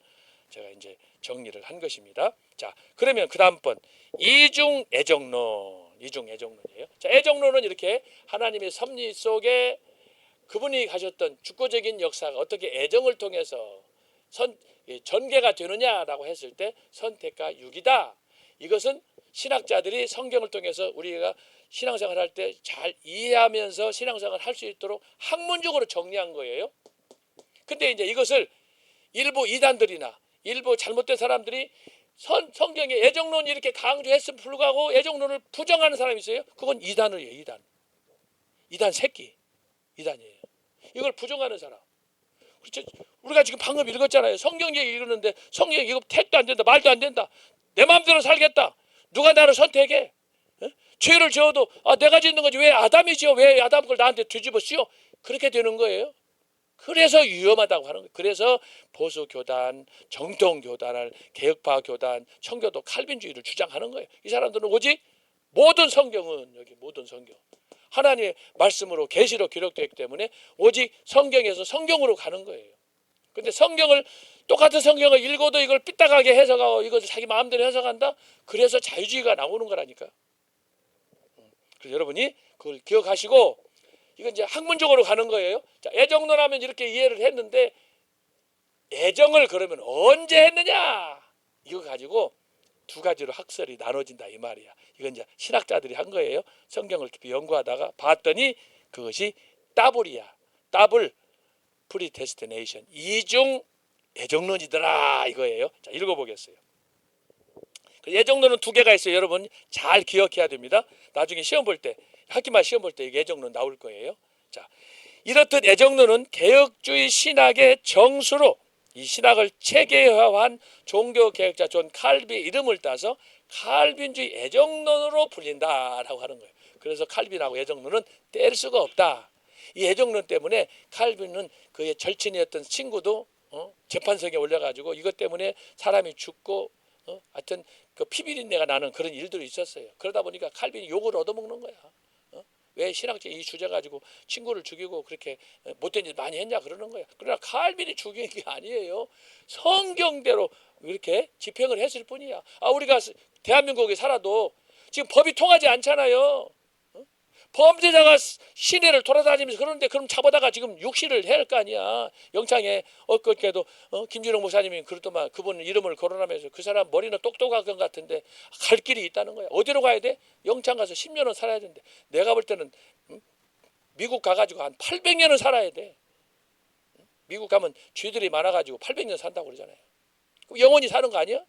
제가 이제 정리를 한 것입니다. 자, 그러면 그 다음번 이중 애정론이에요. 자, 애정론은 이렇게 하나님의 섭리 속에 그분이 가셨던 주권적인 역사가 어떻게 애정을 통해서 전개가 되느냐라고 했을 때 선택과 유기다. 이것은 신학자들이 성경을 통해서 우리가 신앙생활 할 때 잘 이해하면서 신앙생활 할 수 있도록 학문적으로 정리한 거예요. 근데 이제 이것을 일부 이단들이나 일부 잘못된 사람들이 성경에 애정론이 이렇게 강조했음에 불구하고 애정론을 부정하는 사람이 있어요. 그건 이단이에요. 이단 새끼. 이단이에요. 이걸 부정하는 사람. 그렇죠? 우리가 지금 방금 읽었잖아요. 성경 얘기 읽었는데 성경 이거 택도 안 된다. 말도 안 된다. 내 마음대로 살겠다. 누가 나를 선택해? 죄를 지어도 내가 짓는 거지 왜 아담이 지어? 왜 아담 걸 나한테 뒤집어 씌워? 그렇게 되는 거예요. 그래서 위험하다고 하는 거예요. 그래서 보수교단, 정통교단, 개혁파 교단, 청교도 칼빈주의를 주장하는 거예요. 이 사람들은 오직 모든 성경은 여기 모든 성경 하나님의 말씀으로 계시로 기록되어 있기 때문에 오직 성경에서 성경으로 가는 거예요. 근데 성경을 똑같은 성경을 읽어도 이걸 삐딱하게 해석하고 이것을 자기 마음대로 해석한다. 그래서 자유주의가 나오는 거라니까. 그래서 여러분이 그걸 기억하시고 이건 이제 학문적으로 가는 거예요. 자, 애정론하면 이렇게 이해를 했는데 애정을 그러면 언제 했느냐? 이거 가지고 두 가지로 학설이 나눠진다 이 말이야. 이건 이제 신학자들이 한 거예요. 성경을 깊이 연구하다가 봤더니 그것이 따블이야. 따블 프리테스티네이션 이중 애정론이더라 이거예요. 자, 읽어보겠어요. 애정론은 두 개가 있어요. 여러분 잘 기억해야 됩니다. 나중에 시험 볼 때 학기말 시험 볼 때 애정론 나올 거예요. 자, 이렇듯 애정론은 개혁주의 신학의 정수로 이 신학을 체계화한 종교개혁자 존 칼빈의 이름을 따서 칼빈주의 애정론으로 불린다라고 하는 거예요. 그래서 칼빈하고 애정론은 뗄 수가 없다. 이 애정론 때문에 칼빈은 그의 절친이었던 친구도 재판석에 올려가지고 이것 때문에 사람이 죽고 하여튼 그 피비린내가 나는 그런 일들이 있었어요. 그러다 보니까 칼빈이 욕을 얻어먹는 거야. 왜 신학적 이 주제 가지고 친구를 죽이고 그렇게 못된 일 많이 했냐 그러는 거야. 그러나 칼빈이 죽인 게 아니에요. 성경대로 이렇게 집행을 했을 뿐이야. 우리가 대한민국에 살아도 지금 법이 통하지 않잖아요. 범죄자가 시내를 돌아다니면서 그러는데 그럼 잡아다가 지금 육시를 해야 할 거 아니야. 영창에 엊그저께도 김준영 목사님이 그러더만 그분 이름을 거론하면서 그 사람 머리는 똑똑한 것 같은데 갈 길이 있다는 거야. 어디로 가야 돼? 영창 가서 10년은 살아야 되는데 내가 볼 때는 미국 가가지고 한 800년은 살아야 돼. 미국 가면 쥐들이 많아가지고 800년 산다고 그러잖아요. 영원히 사는 거 아니야?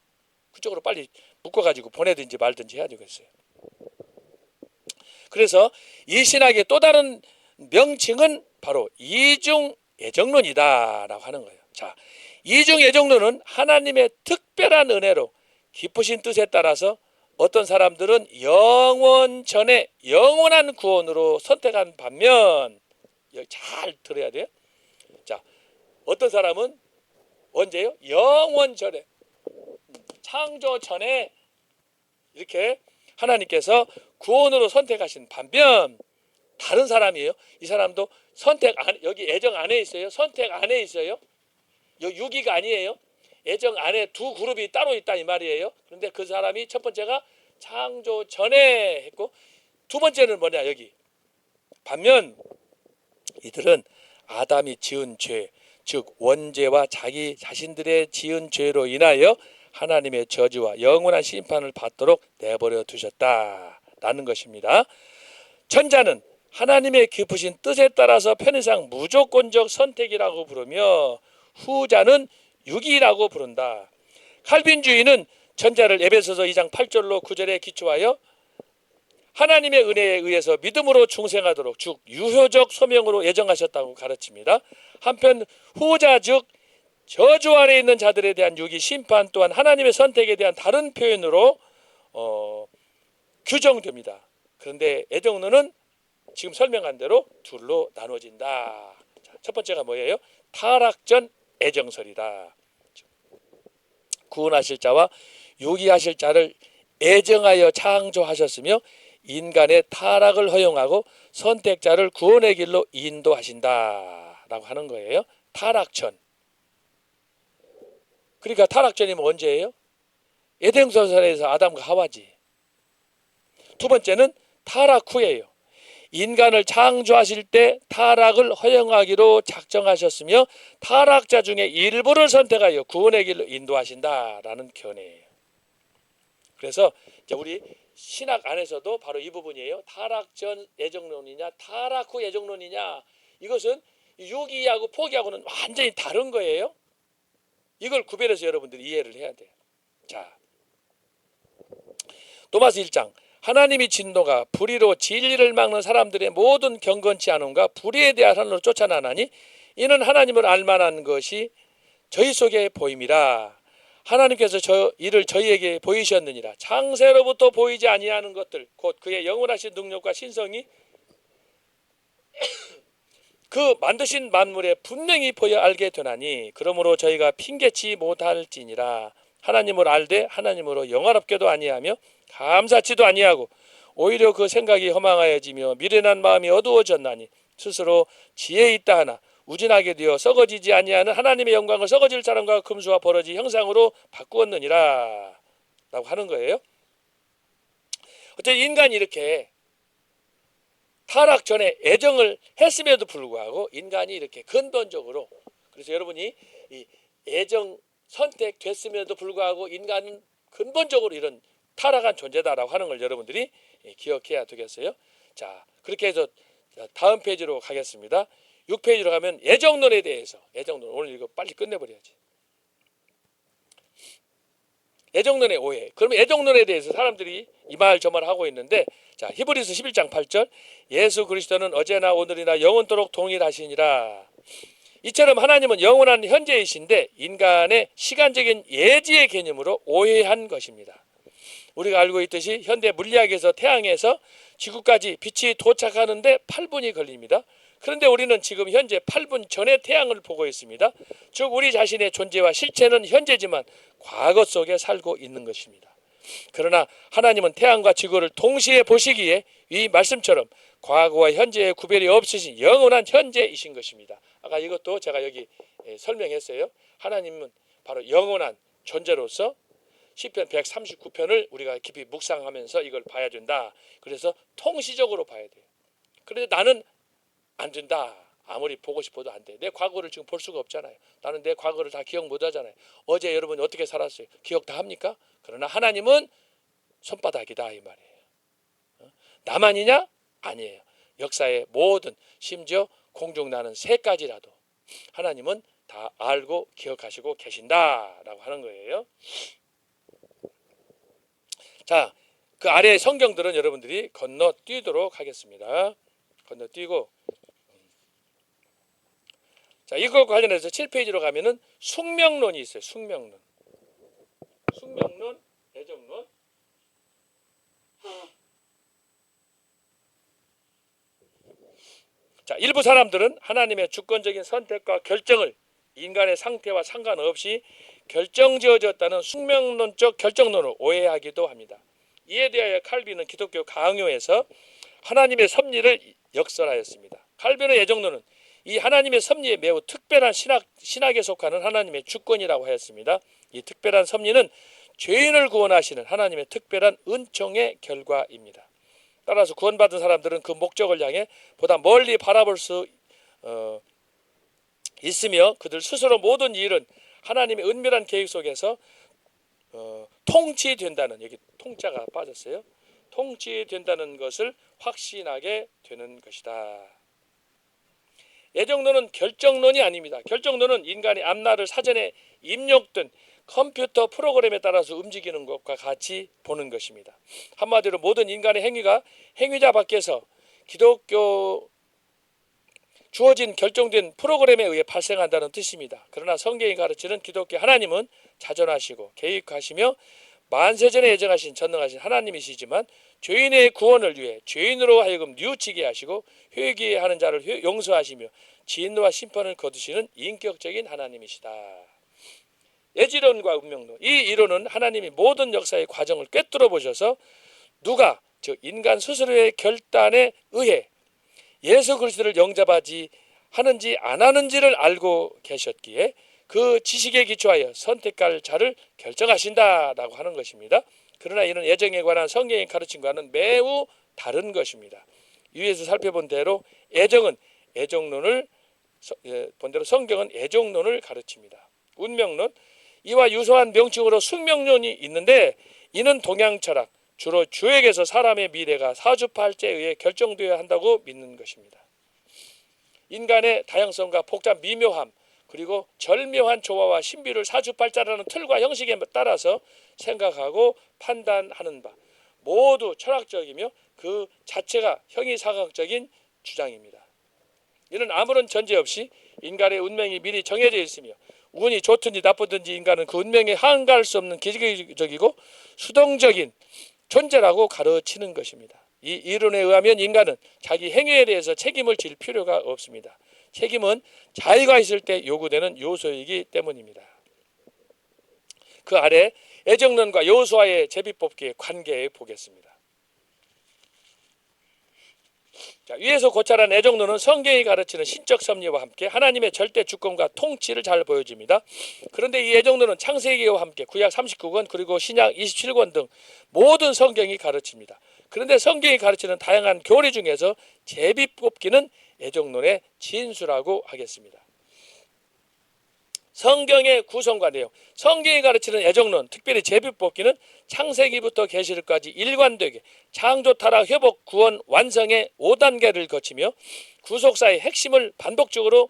그쪽으로 빨리 묶어가지고 보내든지 말든지 해야 되겠어요. 그래서 이 신학의 또 다른 명칭은 바로 이중 애정론이다라고 하는 거예요. 자, 이중 애정론은 하나님의 특별한 은혜로 깊으신 뜻에 따라서 어떤 사람들은 영원 전에 영원한 구원으로 선택한 반면 잘 들어야 돼요. 자, 어떤 사람은 언제요? 영원 전에 창조 전에 이렇게 하나님께서 구원으로 선택하신 반면 다른 사람이에요. 이 사람도 선택 안, 여기 애정 안에 있어요. 선택 안에 있어요. 여기 유기가 아니에요. 애정 안에 두 그룹이 따로 있다 이 말이에요. 그런데 그 사람이 첫 번째가 창조 전에 했고 두 번째는 뭐냐 여기. 반면 이들은 아담이 지은 죄, 즉 원죄와 자기 자신들의 지은 죄로 인하여 하나님의 저주와 영원한 심판을 받도록 내버려 두셨다라는 것입니다. 전자는 하나님의 깊으신 뜻에 따라서 편의상 무조건적 선택이라고 부르며 후자는 유기라고 부른다. 칼빈주의는 전자를 에베소서 2장 8절로 9절에 기초하여 하나님의 은혜에 의해서 믿음으로 중생하도록 즉 유효적 소명으로 예정하셨다고 가르칩니다. 한편 후자 즉 저주 아래 있는 자들에 대한 유기 심판 또한 하나님의 선택에 대한 다른 표현으로 규정됩니다. 그런데 애정론은 지금 설명한 대로 둘로 나눠진다. 자, 첫 번째가 뭐예요? 타락전 애정설이다. 구원하실 자와 유기하실 자를 애정하여 창조하셨으며 인간의 타락을 허용하고 선택자를 구원의 길로 인도하신다라고 하는 거예요. 타락전. 그러니까 타락전이면 언제예요? 에덴동산에서 아담과 하와지. 두 번째는 타락 후예요. 인간을 창조하실 때 타락을 허용하기로 작정하셨으며 타락자 중에 일부를 선택하여 구원의 길로 인도하신다라는 견해예요. 그래서 이제 우리 신학 안에서도 바로 이 부분이에요. 타락 전 애정론이냐 타락 후 애정론이냐 이것은 유기하고 포기하고는 완전히 다른 거예요. 이걸 구별해서 여러분들이 이해를 해야 돼요. 자, 도마스 1장 하나님이 진노가 불의로 진리를 막는 사람들의 모든 경건치 않음과 불의에 대한 하늘로 쫓아나나니 이는 하나님을 알만한 것이 저희 속에 보임이라. 하나님께서 이를 저희에게 보이셨느니라. 창세로부터 보이지 아니하는 것들 곧 그의 영원하신 능력과 신성이 그 만드신 만물에 분명히 보여 알게 되나니 그러므로 저희가 핑계치 못할지니라. 하나님을 알되 하나님으로 영화롭게도 아니하며 감사치도 아니하고 오히려 그 생각이 허망하여지며 미련한 마음이 어두워졌나니 스스로 지혜 있다 하나 우진하게 되어 썩어지지 아니하는 하나님의 영광을 썩어질 사람과 금수와 버러지 형상으로 바꾸었느니라 라고 하는 거예요. 어쨌든 인간이 이렇게 타락 전에 애정을 했음에도 불구하고 인간이 이렇게 근본적으로, 그래서 여러분이 이 애정 선택됐음에도 불구하고 인간은 근본적으로 이런 타락한 존재다라고 하는 걸 여러분들이 기억해야 되겠어요. 자, 그렇게 해서 다음 페이지로 가겠습니다. 6페이지로 가면 애정론에 대해서, 애정론 오늘 이거 빨리 끝내버려야지. 애정론의 오해. 그러면 애정론에 대해서 사람들이 이 말 저 말 하고 있는데, 자, 히브리서 11장 8절, 예수 그리스도는 어제나 오늘이나 영원토록 동일하시니라. 이처럼 하나님은 영원한 현재이신데 인간의 시간적인 예지의 개념으로 오해한 것입니다. 우리가 알고 있듯이 현대 물리학에서 태양에서 지구까지 빛이 도착하는데 8분이 걸립니다. 그런데 우리는 지금 현재 8분 전에 태양을 보고 있습니다. 즉 우리 자신의 존재와 실체는 현재지만 과거 속에 살고 있는 것입니다. 그러나 하나님은 태양과 지구를 동시에 보시기에 이 말씀처럼 과거와 현재의 구별이 없으신 영원한 현재이신 것입니다. 아까 이것도 제가 여기 설명했어요. 하나님은 바로 영원한 존재로서 시편 139편을 우리가 깊이 묵상하면서 이걸 봐야 된다. 그래서 통시적으로 봐야 돼요. 그런데 나는 안 된다. 아무리 보고 싶어도 안 돼. 내 과거를 지금 볼 수가 없잖아요. 나는 내 과거를 다 기억 못 하잖아요. 어제 여러분이 어떻게 살았어요? 기억 다 합니까? 그러나 하나님은 손바닥이다 이 말이에요. 나만이냐? 아니에요. 역사의 모든, 심지어 공중나는 새까지라도 하나님은 다 알고 기억하시고 계신다라고 하는 거예요. 자, 그 아래 성경들은 여러분들이 건너뛰도록 하겠습니다. 건너뛰고, 자, 이거 관련해서 7페이지로 가면은 숙명론이 있어요. 숙명론, 애정론. 자, 일부 사람들은 하나님의 주권적인 선택과 결정을 인간의 상태와 상관없이 결정지어졌다는 숙명론적 결정론을 오해하기도 합니다. 이에 대하여 칼빈은 기독교 강요에서 하나님의 섭리를 역설하였습니다. 칼빈의 애정론은 이 하나님의 섭리에 매우 특별한 신학에 속하는 하나님의 주권이라고 하였습니다. 이 특별한 섭리는 죄인을 구원하시는 하나님의 특별한 은총의 결과입니다. 따라서 구원받은 사람들은 그 목적을 향해 보다 멀리 바라볼 수 있으며 그들 스스로 모든 일은 하나님의 은밀한 계획 속에서 통치된다는, 여기 통자가 빠졌어요. 통치된다는 것을 확신하게 되는 것이다. 애정론은 결정론이 아닙니다. 결정론은 인간의 앞날을 사전에 입력된 컴퓨터 프로그램에 따라서 움직이는 것과 같이 보는 것입니다. 한마디로 모든 인간의 행위가 행위자 밖에서 기독교 주어진 결정된 프로그램에 의해 발생한다는 뜻입니다. 그러나 성경이 가르치는 기독교 하나님은 자존하시고 계획하시며 만세전에 예정하신 전능하신 하나님이시지만 죄인의 구원을 위해 죄인으로 하여금 뉘우치게 하시고 회개하는 자를 용서하시며 진노와 심판을 거두시는 인격적인 하나님이시다. 예지론과 운명론, 이 이론은 하나님이 모든 역사의 과정을 꿰뚫어 보셔서 누가, 즉 인간 스스로의 결단에 의해 예수 그리스도를 영접하지 하는지 안 하는지를 알고 계셨기에 그 지식에 기초하여 선택할 자를 결정하신다라고 하는 것입니다. 그러나 이는 예정에 관한 성경의 가르침과는 매우 다른 것입니다. 위에서 살펴본 대로 애정은 애정론을 본대로 성경은 애정론을 가르칩니다. 운명론, 이와 유사한 명칭으로 숙명론이 있는데 이는 동양 철학, 주로 주에게서 사람의 미래가 사주팔자에 의해 결정되어야 한다고 믿는 것입니다. 인간의 다양성과 복잡 미묘함 그리고 절묘한 조화와 신비를 사주팔자라는 틀과 형식에 따라서 생각하고 판단하는 바 모두 철학적이며 그 자체가 형이사각적인 주장입니다. 이는 아무런 전제 없이 인간의 운명이 미리 정해져 있으며 운이 좋든지 나쁘든지 인간은 그 운명에 항가할 수 없는 기적이고 수동적인 존재라고 가르치는 것입니다. 이 이론에 의하면 인간은 자기 행위에 대해서 책임을 질 필요가 없습니다. 책임은 자의가 있을 때 요구되는 요소이기 때문입니다. 그 아래 애정론과 여호수아의 제비뽑기의 관계에 보겠습니다. 자, 위에서 고찰한 애정론은 성경이 가르치는 신적 섭리와 함께 하나님의 절대 주권과 통치를 잘 보여줍니다. 그런데 이 애정론은 창세기와 함께 구약 39권 그리고 신약 27권 등 모든 성경이 가르칩니다. 그런데 성경이 가르치는 다양한 교리 중에서 제비 뽑기는 애정론의 진수라고 하겠습니다. 성경의 구성과 내용, 성경이 가르치는 애정론, 특별히 제비 뽑기는 창세기부터 계시록까지 일관되게 창조, 타락, 회복, 구원, 완성의 5단계를 거치며 구속사의 핵심을 반복적으로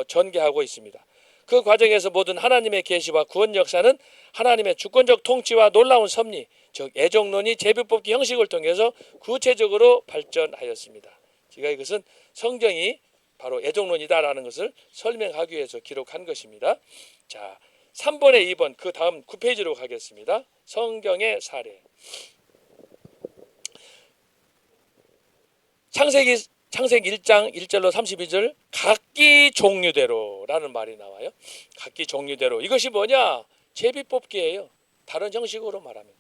전개하고 있습니다. 그 과정에서 모든 하나님의 계시와 구원 역사는 하나님의 주권적 통치와 놀라운 섭리, 즉 애정론이 제비 뽑기 형식을 통해서 구체적으로 발전하였습니다. 제가 이것은 성경이 바로 애정론이다라는 것을 설명하기 위해서 기록한 것입니다. 자, 3번에 2번 그 다음 9페이지로 가겠습니다. 성경의 사례. 창세기 1장 1절로 32절 각기 종류대로라는 말이 나와요. 각기 종류대로. 이것이 뭐냐? 제비뽑기예요. 다른 형식으로 말하면.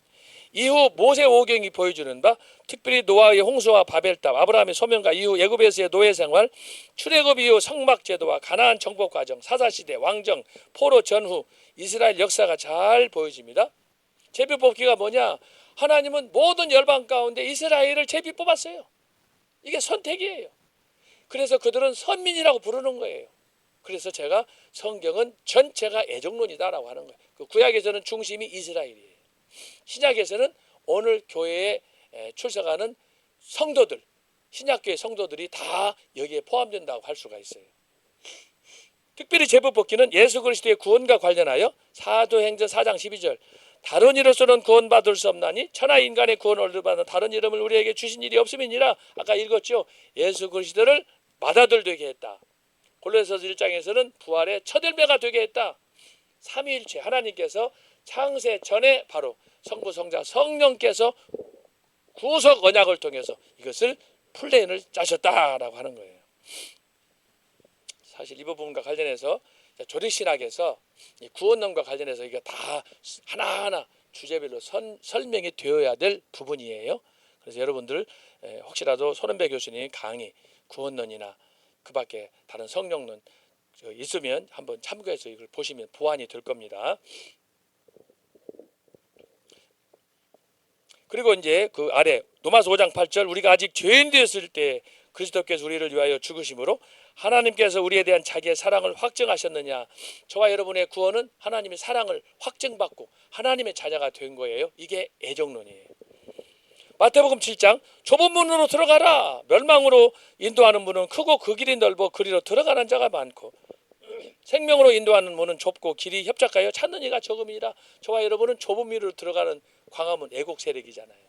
이후 모세 오경이 보여주는 바 특별히 노아의 홍수와 바벨탑, 아브라함의 소명과 이후 애굽에서의 노예 생활, 출애굽 이후 성막 제도와 가나안 정복 과정, 사사시대, 왕정, 포로 전후 이스라엘 역사가 잘 보여집니다. 제비 뽑기가 뭐냐? 하나님은 모든 열방 가운데 이스라엘을 제비 뽑았어요. 이게 선택이에요. 그래서 그들은 선민이라고 부르는 거예요. 그래서 제가 성경은 전체가 애정론이다라고 하는 거예요. 그 구약에서는 중심이 이스라엘이에요. 신약에서는 오늘 교회에 출석하는 성도들, 신약교회 성도들이 다 여기에 포함된다고 할 수가 있어요. 특별히 제비뽑기는 예수 그리스도의 구원과 관련하여 사도행전 4장 12절 다른 이로서는 구원받을 수 없나니 천하 인간의 구원을 얻으받는 다른 이름을 우리에게 주신 일이 없음이니라. 아까 읽었죠. 예수 그리스도를 맏아들 되게 했다. 골로새서 1장에서는 부활의 첫 열매가 되게 했다. 삼위일체 하나님께서 창세 전에 바로 성부 성자 성령께서 구속 언약을 통해서 이것을 플랜을 짜셨다라고 하는 거예요. 사실 이 부분과 관련해서 조리신학에서 구원론과 관련해서 이게 다 하나하나 주제별로 설명이 되어야 될 부분이에요. 그래서 여러분들 혹시라도 손은배 교수님 강의 구원론이나 그 밖에 다른 성령론 있으면 한번 참고해서 이걸 보시면 보완이 될 겁니다. 그리고 이제 그 아래 로마서 5장 8절 우리가 아직 죄인 되었을 때 그리스도께서 우리를 위하여 죽으심으로 하나님께서 우리에 대한 자기의 사랑을 확증하셨느냐. 저와 여러분의 구원은 하나님의 사랑을 확증받고 하나님의 자녀가 된 거예요. 이게 애정론이에요. 마태복음 7장 좁은 문으로 들어가라. 멸망으로 인도하는 문은 크고 그 길이 넓어 그리로 들어가는 자가 많고 생명으로 인도하는 문은 좁고 길이 협착하여 찾는 이가 적음이라. 저와 여러분은 좁은 문으로 들어가는 광화문 애국 세력이잖아요.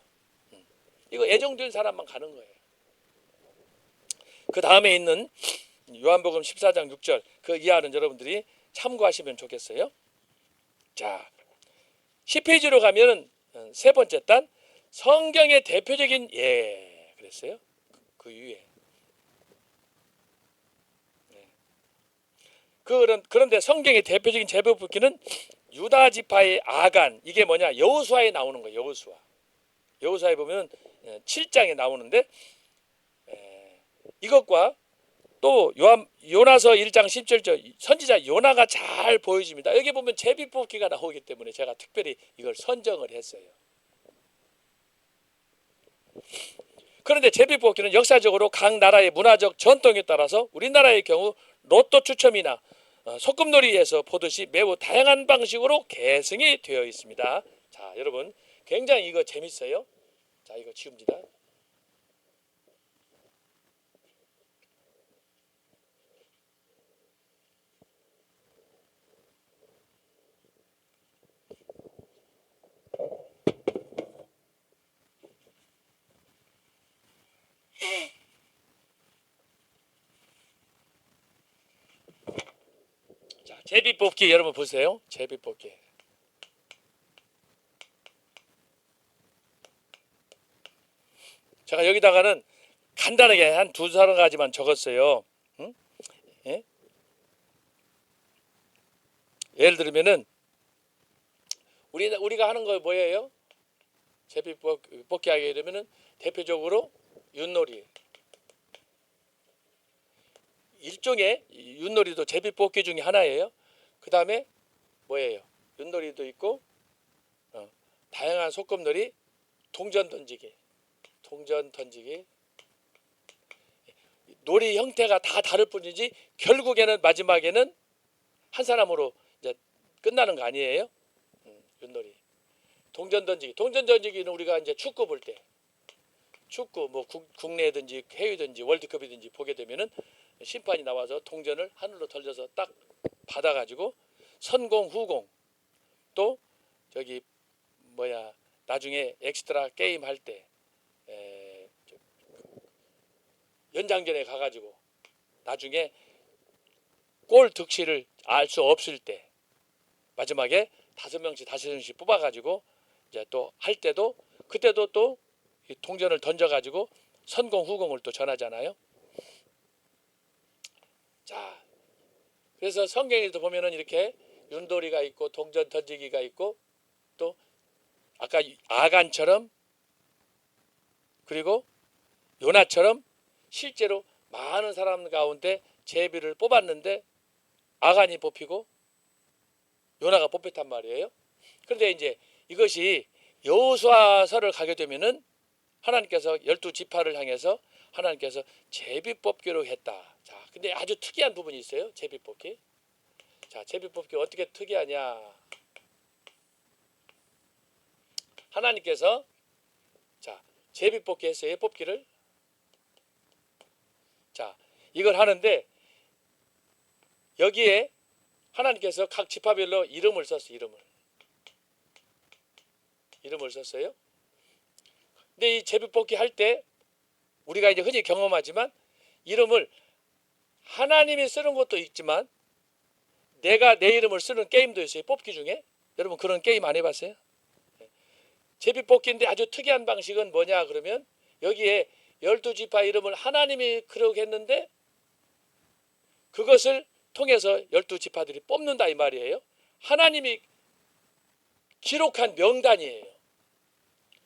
이거 애정된 사람만 가는 거예요. 그 다음에 있는 요한복음 14장 6절 그 이하는 여러분들이 참고하시면 좋겠어요. 자, 10페이지로 가면 세 번째 단 성경의 대표적인 예 그랬어요. 그 위에. 네. 그런데 성경의 대표적인 제비뽑기는 유다 지파의 아간 이게 뭐냐 여호수아에 나오는 거예요. 여호수아에 보면 7장에 나오는데 이것과 또 요나서 1장 17절 선지자 요나가 잘 보여집니다. 여기 보면 제비뽑기가 나오기 때문에 제가 특별히 이걸 선정을 했어요. 그런데 제비뽑기는 역사적으로 각 나라의 문화적 전통에 따라서 우리나라의 경우 로또 추첨이나 소꿉놀이에서 보듯이 매우 다양한 방식으로 계승이 되어 있습니다. 자, 여러분 굉장히 이거 재밌어요. 자, 이거 지웁니다. 자, 제비뽑기 여러분 보세요. 제비뽑기. 제가 여기다가는 간단하게 한 두세 가지만 적었어요. 응? 예? 예를 들면은 우리가 하는 거 뭐예요? 제비뽑기 하게 되면은 대표적으로 윷놀이. 일종의 윷놀이도 제비뽑기 중에 하나예요. 그 다음에 뭐예요? 윷놀이도 있고 다양한 소꿉놀이, 동전 던지기, 놀이 형태가 다 다를 뿐이지 결국에는 마지막에는 한 사람으로 이제 끝나는 거 아니에요? 윷놀이, 동전 던지기는 우리가 이제 축구 볼 때, 축구 뭐 국내든지 해외든지 월드컵이든지 보게 되면은 심판이 나와서 동전을 하늘로 던져서 딱 받아가지고 선공 후공, 또 저기 뭐야 나중에 엑스트라 게임 할 때 연장전에 가가지고 나중에 골 득실을 알 수 없을 때 마지막에 5명씩 뽑아가지고 이제 또 할 때도 그때도 또 동전을 던져가지고 선공 후공을 또 전하잖아요. 자, 그래서 성경에도 보면은 이렇게 윷놀이가 있고 동전 던지기가 있고 또 아까 아간처럼 그리고 요나처럼 실제로 많은 사람 가운데 제비를 뽑았는데 아간이 뽑히고 요나가 뽑혔단 말이에요. 그런데 이제 이것이 여호수아서를 가게 되면은 하나님께서 12지파를 향해서 하나님께서 제비 뽑기로 했다. 자, 근데 아주 특이한 부분이 있어요. 제비 뽑기. 자, 제비 뽑기 어떻게 특이하냐? 하나님께서 자, 제비 뽑기 했어요. 뽑기를. 자, 이걸 하는데 여기에 하나님께서 각 지파별로 이름을 썼어요. 이름을 썼어요. 근데 이 제비 뽑기 할 때 우리가 이제 흔히 경험하지만 이름을 하나님이 쓰는 것도 있지만 내가 내 이름을 쓰는 게임도 있어요. 뽑기 중에. 여러분 그런 게임 안 해봤어요? 제비 뽑기인데 아주 특이한 방식은 뭐냐 그러면 여기에 12지파 이름을 하나님이 그러게 했는데 그것을 통해서 12지파들이 뽑는다 이 말이에요. 하나님이 기록한 명단이에요.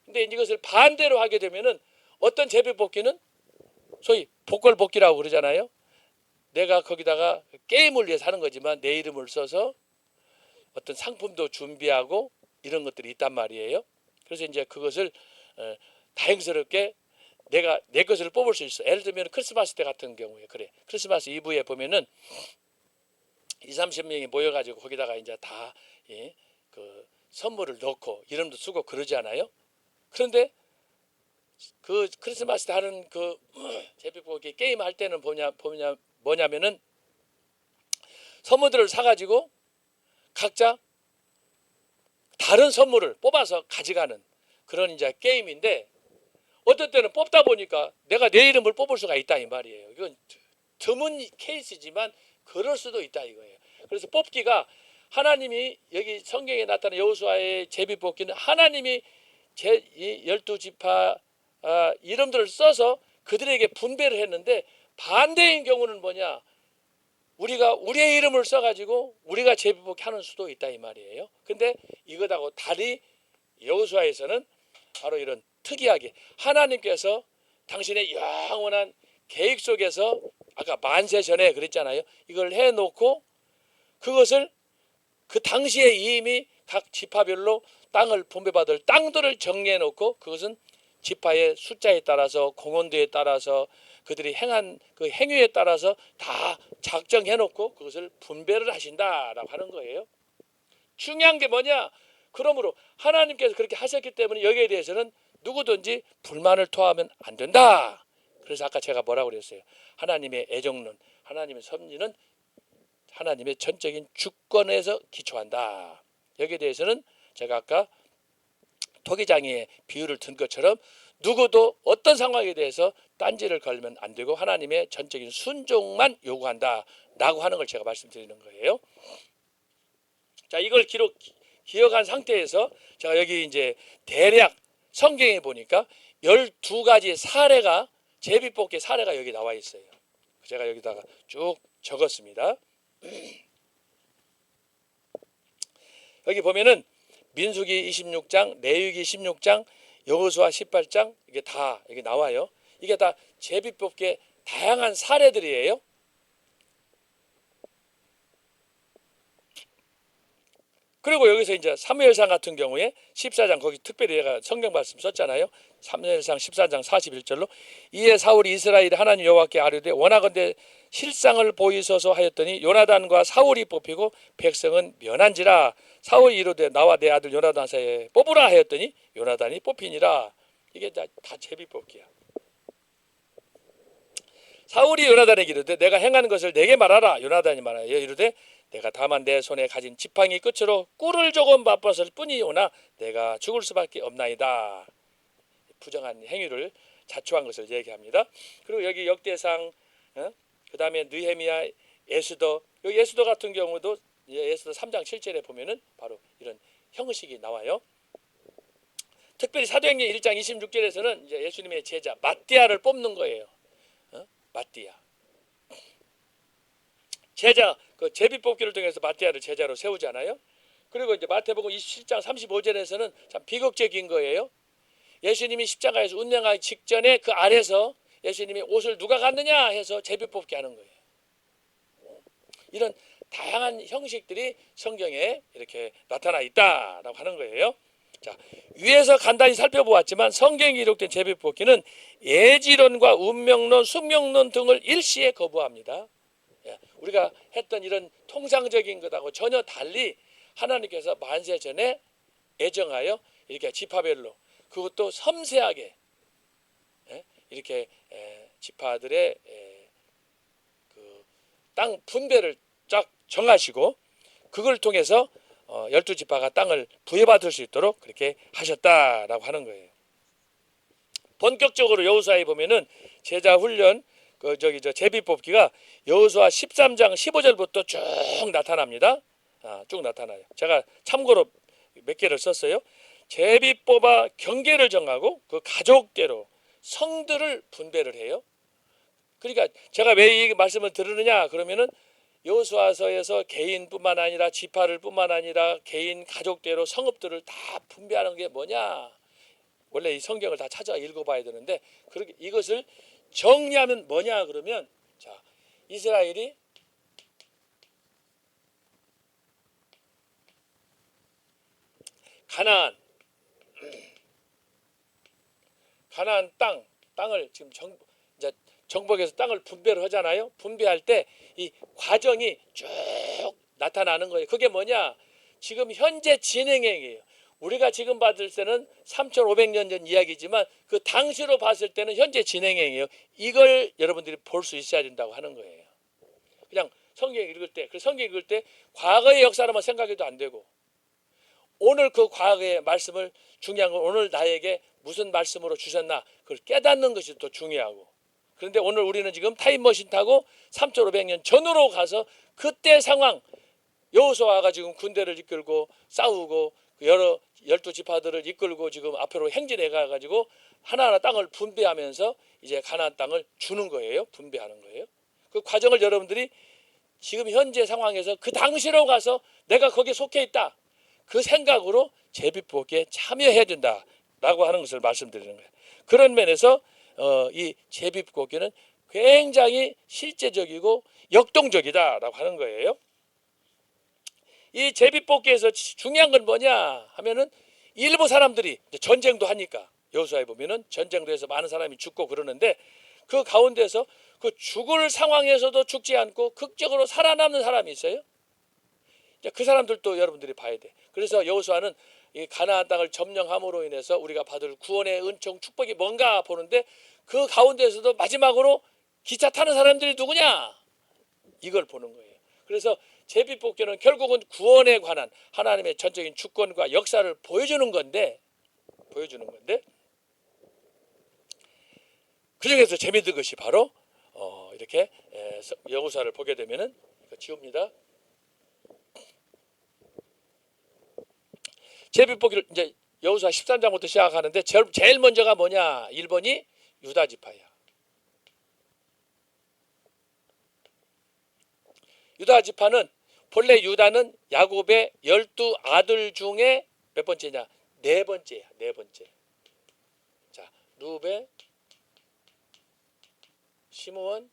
근데 이것을 반대로 하게 되면은 어떤 제비 뽑기는 소위 복걸 뽑기라고 그러잖아요. 내가 거기다가 게임을 위해서 하는 거지만 내 이름을 써서 어떤 상품도 준비하고 이런 것들이 있단 말이에요. 그래서 이제 그것을 다행스럽게 내가 내 것을 뽑을 수 있어. 예를 들면 크리스마스 때 같은 경우에 그래. 크리스마스 이브에 보면은 20-30명이 모여가지고 거기다가 이제 다 그 선물을 넣고 이름도 쓰고 그러지 않아요? 그런데 그 크리스마스 때 하는 그 제비뽑기 게임 할 때는 뭐냐면은 선물들을 사가지고 각자 다른 선물을 뽑아서 가져가는 그런 이제 게임인데 어떤 때는 뽑다 보니까 내가 내 이름을 뽑을 수가 있다 이 말이에요. 이건 드문 케이스지만 그럴 수도 있다 이거예요. 그래서 뽑기가 하나님이 여기 성경에 나타난 여호수아의 제비 뽑기는 하나님이 12지파 이름들을 써서 그들에게 분배를 했는데 반대인 경우는 뭐냐? 우리가 우리의 이름을 써가지고 우리가 제비 뽑기 하는 수도 있다 이 말이에요. 근데 이것하고 달리 여호수아에서는 바로 이런 특이하게 하나님께서 당신의 영원한 계획 속에서 아까 만세 전에 그랬잖아요. 이걸 해놓고 그것을 그 당시에 이미 각 지파별로 땅을 분배받을 땅들을 정리해 놓고 그것은 지파의 숫자에 따라서 공헌도에 따라서 그들이 행한 그 행위에 따라서 다 작정해 놓고 그것을 분배를 하신다라고 하는 거예요. 중요한 게 뭐냐? 그러므로 하나님께서 그렇게 하셨기 때문에 여기에 대해서는 누구든지 불만을 토하면 안 된다. 그래서 아까 제가 뭐라고 그랬어요? 하나님의 애정론, 하나님의 섭리는 하나님의 전적인 주권에서 기초한다. 여기에 대해서는 제가 아까 토기장의 비유를 든 것처럼 누구도 어떤 상황에 대해서 딴지를 걸면 안 되고 하나님의 전적인 순종만 요구한다 라고 하는 걸 제가 말씀드리는 거예요. 자, 이걸 기억한 상태에서 제가 여기 이제 대략 성경에 보니까 12가지 사례가 제비뽑기 사례가 여기 나와 있어요. 제가 여기다가 쭉 적었습니다. 여기 보면은 민수기 26장, 레위기 16장, 여호수아 18장 이게 다 여기 나와요. 이게 다 제비뽑기의 다양한 사례들이에요. 그리고 여기서 이제 사무엘상 같은 경우에 14장 거기 특별히 내가 성경 말씀 썼잖아요. 사무엘상 14장 41절로 이에 사울이 이스라엘 하나님 여호와께 아뢰되 원하건대 실상을 보이소서 하였더니 요나단과 사울이 뽑히고 백성은 면한지라. 사울이 이르되 나와 내 아들 요나단 사이에 뽑으라 하였더니 요나단이 뽑히니라. 이게 다 제비 뽑기야. 사울이 요나단에게 이르되 내가 행한 것을 내게 말하라. 요나단이 말하여 이르되 내가 다만 내 손에 가진 지팡이 끝으로 꿀을 조금 맛봤을 뿐이오나 내가 죽을 수밖에 없나이다. 부정한 행위를 자초한 것을 얘기합니다. 그리고 여기 역대상, 그 다음에 느헤미야, 에스더, 여기 에스더 같은 경우도 에스더 3장 7절에 보면은 바로 이런 형식이 나와요. 특별히 사도행전 1장 26절에서는 이제 예수님의 제자 마띠아를 뽑는 거예요. 마띠아. 제자, 그 제비 뽑기를 통해서 마띠아를 제자로 세우잖아요. 그리고 이제 마태복음 27장 35절에서는 참 비극적인 거예요. 예수님이 십자가에서 운명하기 직전에 그 아래서 예수님이 옷을 누가 갖느냐 해서 제비 뽑기 하는 거예요. 이런 다양한 형식들이 성경에 이렇게 나타나 있다라고 하는 거예요. 자, 위에서 간단히 살펴보았지만 성경에 기록된 제비 뽑기는 예지론과 운명론, 숙명론 등을 일시에 거부합니다. 우리가 했던 이런 통상적인 것하고 전혀 달리 하나님께서 만세 전에 애정하여 이렇게 지파별로 그것도 섬세하게 이렇게 지파들의 그 땅 분배를 쫙 정하시고 그걸 통해서 12지파가 땅을 부여받을 수 있도록 그렇게 하셨다라고 하는 거예요. 본격적으로 여호수아에 보면은 제자 훈련 제비 뽑기가 여호수아 13장 15절부터 쭉 나타납니다. 쭉 나타나요. 제가 참고로 몇 개를 썼어요. 제비 뽑아 경계를 정하고 그 가족대로 성들을 분배를 해요. 그러니까 제가 왜 이 말씀을 들으느냐 그러면은 여호수아서에서 개인뿐만 아니라 지파를 뿐만 아니라 개인 가족대로 성읍들을 다 분배하는 게 뭐냐. 원래 이 성경을 다 찾아 읽어봐야 되는데 그렇게 이것을 정리하면 뭐냐 그러면 자 이스라엘이 가나안 땅을 지금 이제 정복해서 땅을 분배를 하잖아요. 분배할 때 이 과정이 쭉 나타나는 거예요. 그게 뭐냐? 지금 현재 진행형이에요. 우리가 지금 봤을 때는 3,500년 전 이야기지만 그 당시로 봤을 때는 현재 진행형이에요. 이걸 여러분들이 볼 수 있어야 된다고 하는 거예요. 그냥 성경 읽을 때, 그 성경 읽을 때 과거의 역사로만 생각해도 안 되고 오늘 그 과거의 말씀을 중요한 건 오늘 나에게 무슨 말씀으로 주셨나 그걸 깨닫는 것이 더 중요하고 그런데 오늘 우리는 지금 타임머신 타고 3,500년 전으로 가서 그때 상황 여호수아가 지금 군대를 이끌고 싸우고 여러 12지파들을 이끌고 지금 앞으로 행진해 가지고 하나하나 땅을 분배하면서 이제 가나안 땅을 주는 거예요. 분배하는 거예요. 그 과정을 여러분들이 지금 현재 상황에서 그 당시로 가서 내가 거기에 속해 있다. 그 생각으로 제비뽑기에 참여해야 된다라고 하는 것을 말씀드리는 거예요. 그런 면에서 이 제비뽑기는 굉장히 실제적이고 역동적이다라고 하는 거예요. 이 제비뽑기에서 중요한 건 뭐냐 하면은 일부 사람들이 전쟁도 하니까 여호수아에 보면은 전쟁도 해서 많은 사람이 죽고 그러는데 그 가운데서 그 죽을 상황에서도 죽지 않고 극적으로 살아남는 사람이 있어요. 그 사람들도 여러분들이 봐야 돼. 그래서 여호수아는 이 가나안 땅을 점령함으로 인해서 우리가 받을 구원의 은총 축복이 뭔가 보는데 그 가운데서도 마지막으로 기차 타는 사람들이 누구냐 이걸 보는 거예요. 그래서 제비뽑기는 결국은 구원에 관한 하나님의 전적인 주권과 역사를 보여주는 건데 그 중에서 재미있는 것이 바로 이렇게 여호수아를 보게 되면은 지웁니다. 제비뽑기를 이제 여호수아 13장부터 시작하는데 제일 먼저가 뭐냐? 1번이 유다 지파야. 유다 지파는 본래 유다는 야곱의 12아들 중에 몇 번째냐? 네 번째야. 자, 루벤, 시므온,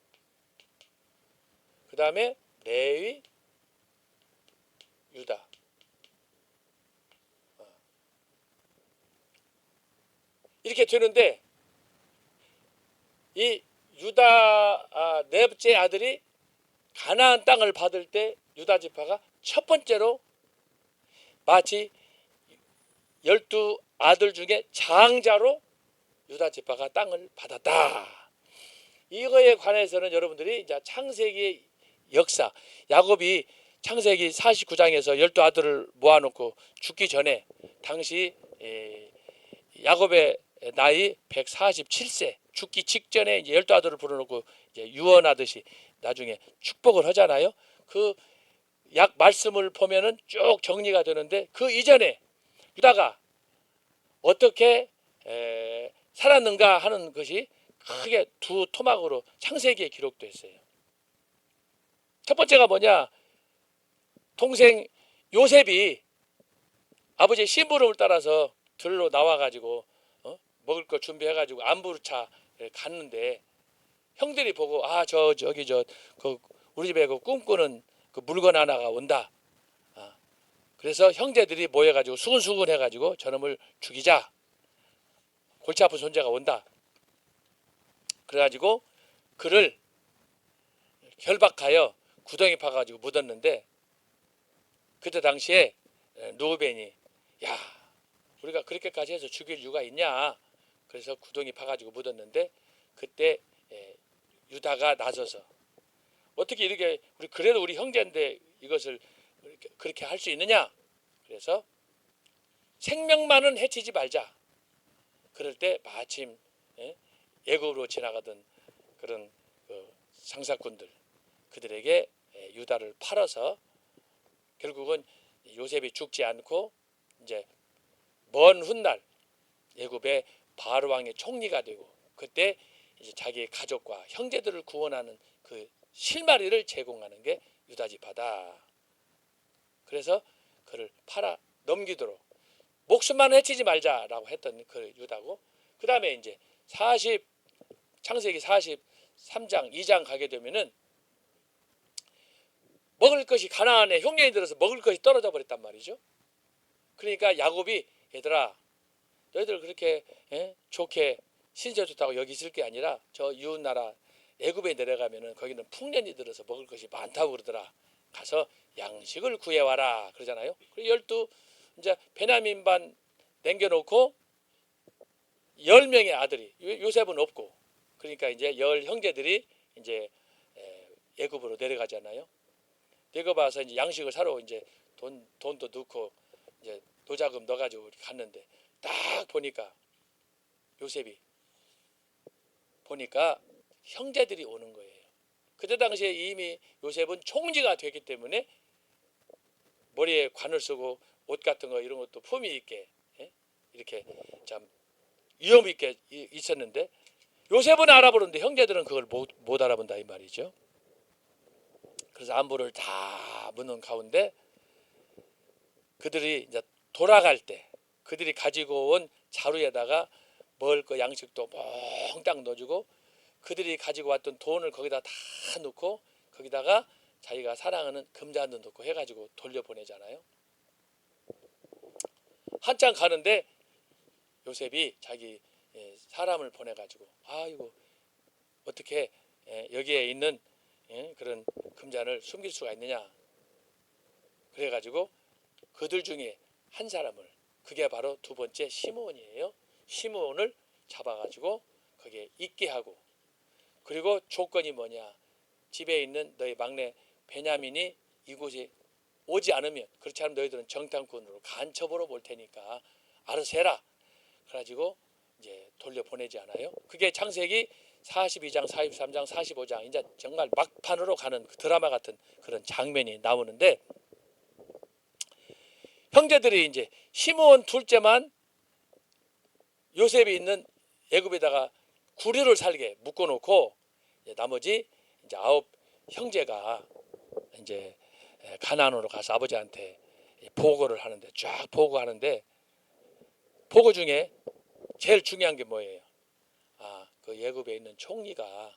그 다음에 레위, 유다. 이렇게 되는데 이 유다 넷째 아들이 가나안 땅을 받을 때 유다 지파가 첫 번째로 마치 12아들 중에 장자로 유다 지파가 땅을 받았다. 이거에 관해서는 여러분들이 이제 창세기의 역사, 야곱이 창세기 49장에서 12아들을 모아놓고 죽기 전에 당시 야곱의 나이 147세 죽기 직전에 이제 12아들을 불러놓고 이제 유언하듯이 나중에 축복을 하잖아요. 그 약 말씀을 보면은 쭉 정리가 되는데 그 이전에 유다가 어떻게 살았는가 하는 것이 크게 두 토막으로 창세기에 기록되어 있어요. 첫 번째가 뭐냐? 동생 요셉이 아버지의 심부름을 따라서 들로 나와가지고 먹을 거 준비해가지고 안부르차를 갔는데 형들이 보고 저기 우리 집에 그 꿈꾸는 그 물건 하나가 온다. 그래서 형제들이 모여가지고 수근수근 해가지고 저놈을 죽이자. 골치 아픈 손자가 온다. 그래가지고 그를 결박하여 구덩이 파가지고 묻었는데 그때 당시에 루벤이 우리가 그렇게까지 해서 죽일 이유가 있냐. 그래서 구덩이 파가지고 묻었는데 그때 유다가 나서서 어떻게 이렇게 그래도 우리 형제인데 이것을 그렇게 할 수 있느냐. 그래서 생명만은 해치지 말자. 그럴 때 마침 애굽으로 지나가던 그런 상사꾼들 그들에게 유다를 팔아서 결국은 요셉이 죽지 않고 이제 먼 훗날 애굽의 바로 왕의 총리가 되고 그때 이제 자기의 가족과 형제들을 구원하는 그 실마리를 제공하는 게 유다 지파다. 그래서 그를 팔아 넘기도록 목숨만 해치지 말자라고 했던 그 유다고 그 다음에 이제 창세기 43장 2장 가게 되면은 먹을 것이 가나안에 흉년이 들어서 먹을 것이 떨어져 버렸단 말이죠. 그러니까 야곱이 얘들아 너희들 그렇게 좋게 신세 좋다고 여기 있을 게 아니라 저 이웃 나라 애굽에 내려가면은 거기는 풍년이 들어서 먹을 것이 많다고 그러더라. 가서 양식을 구해와라 그러잖아요. 그리고 이제 베냐민 반 남겨놓고 10명의 아들이 요셉은 없고 그러니까 이제 10 형제들이 이제 애굽으로 내려가잖아요. 내려가서 이제 양식을 사러 이제 돈도 넣고 이제 도자금 넣어가지고 갔는데 딱 보니까 요셉이 보니까 형제들이 오는 거예요. 그때 당시에 이미 요셉은 총리가 되기 때문에 머리에 관을 쓰고 옷 같은 거 이런 것도 품위 있게 이렇게 참 위험 있게 있었는데 요셉은 알아보는데 형제들은 그걸 못 알아본다 이 말이죠. 그래서 안부를 다 묻는 가운데 그들이 이제 돌아갈 때 그들이 가지고 온 자루에다가 먹을 거 양식도 몽땅 넣어주고 그들이 가지고 왔던 돈을 거기다 다 넣고 거기다가 자기가 사랑하는 금잔도 넣고 해가지고 돌려보내잖아요. 한참 가는데 요셉이 자기 사람을 보내가지고 이거 어떻게 여기에 있는 그런 금잔을 숨길 수가 있느냐. 그래가지고 그들 중에 한 사람을 그게 바로 두 번째 시므온이에요. 시므온을 잡아가지고 거기에 있게 하고 그리고 조건이 뭐냐. 집에 있는 너희 막내 베냐민이 이곳에 오지 않으면 그렇지 않으면 너희들은 정탐꾼으로 간첩으로 볼 테니까 알아서 해라. 그래가지고 이제 돌려보내지 않아요. 그게 창세기 42장, 43장, 45장 이제 정말 막판으로 가는 드라마 같은 그런 장면이 나오는데 형제들이 이제 시므온 둘째만 요셉이 있는 애굽에다가 구류를 살게 묶어놓고 나머지 이제 9 형제가 이제 가나안으로 가서 아버지한테 보고를 하는데 쫙 보고하는데 보고 중에 제일 중요한 게 뭐예요? 그 애굽에 있는 총리가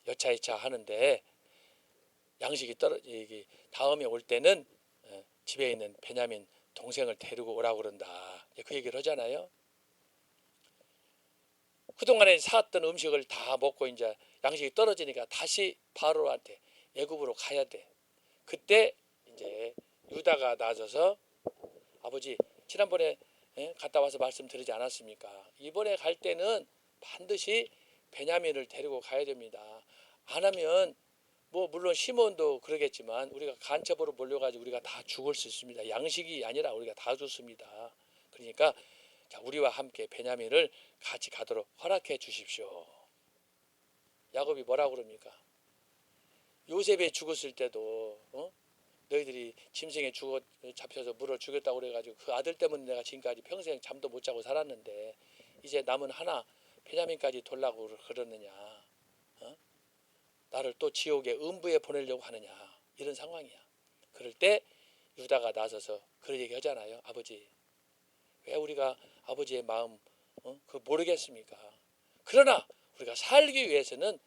여차여차 하는데 양식이 다음에 올 때는 집에 있는 베냐민 동생을 데리고 오라고 그런다. 그 얘기를 하잖아요. 그동안에 사왔던 음식을 다 먹고 이제 양식이 떨어지니까 다시 바로한테 애굽으로 가야 돼. 그때 이제 유다가 나서서 아버지 지난번에 갔다 와서 말씀드리지 않았습니까? 이번에 갈 때는 반드시 베냐민을 데리고 가야 됩니다. 안 하면 뭐 물론 시몬도 그러겠지만 우리가 간첩으로 몰려가지고 우리가 다 죽을 수 있습니다. 양식이 아니라 우리가 다 죽습니다. 그러니까 자, 우리와 함께 베냐민을 같이 가도록 허락해 주십시오. 야곱이 뭐라고 그럽니까? 요셉이 죽었을 때도 너희들이 짐승에 잡혀서 물어 죽였다고 그래가지고 그 아들 때문에 내가 지금까지 평생 잠도 못 자고 살았는데 이제 남은 하나 베냐민까지 돌라고 그러느냐, 나를 또 지옥의 음부에 보내려고 하느냐, 이런 상황이야. 그럴 때 유다가 나서서 그런 얘기 하잖아요. 아버지, 왜 우리가 아버지의 마음 그 모르겠습니까? 그러나 우리가 살기 위해서는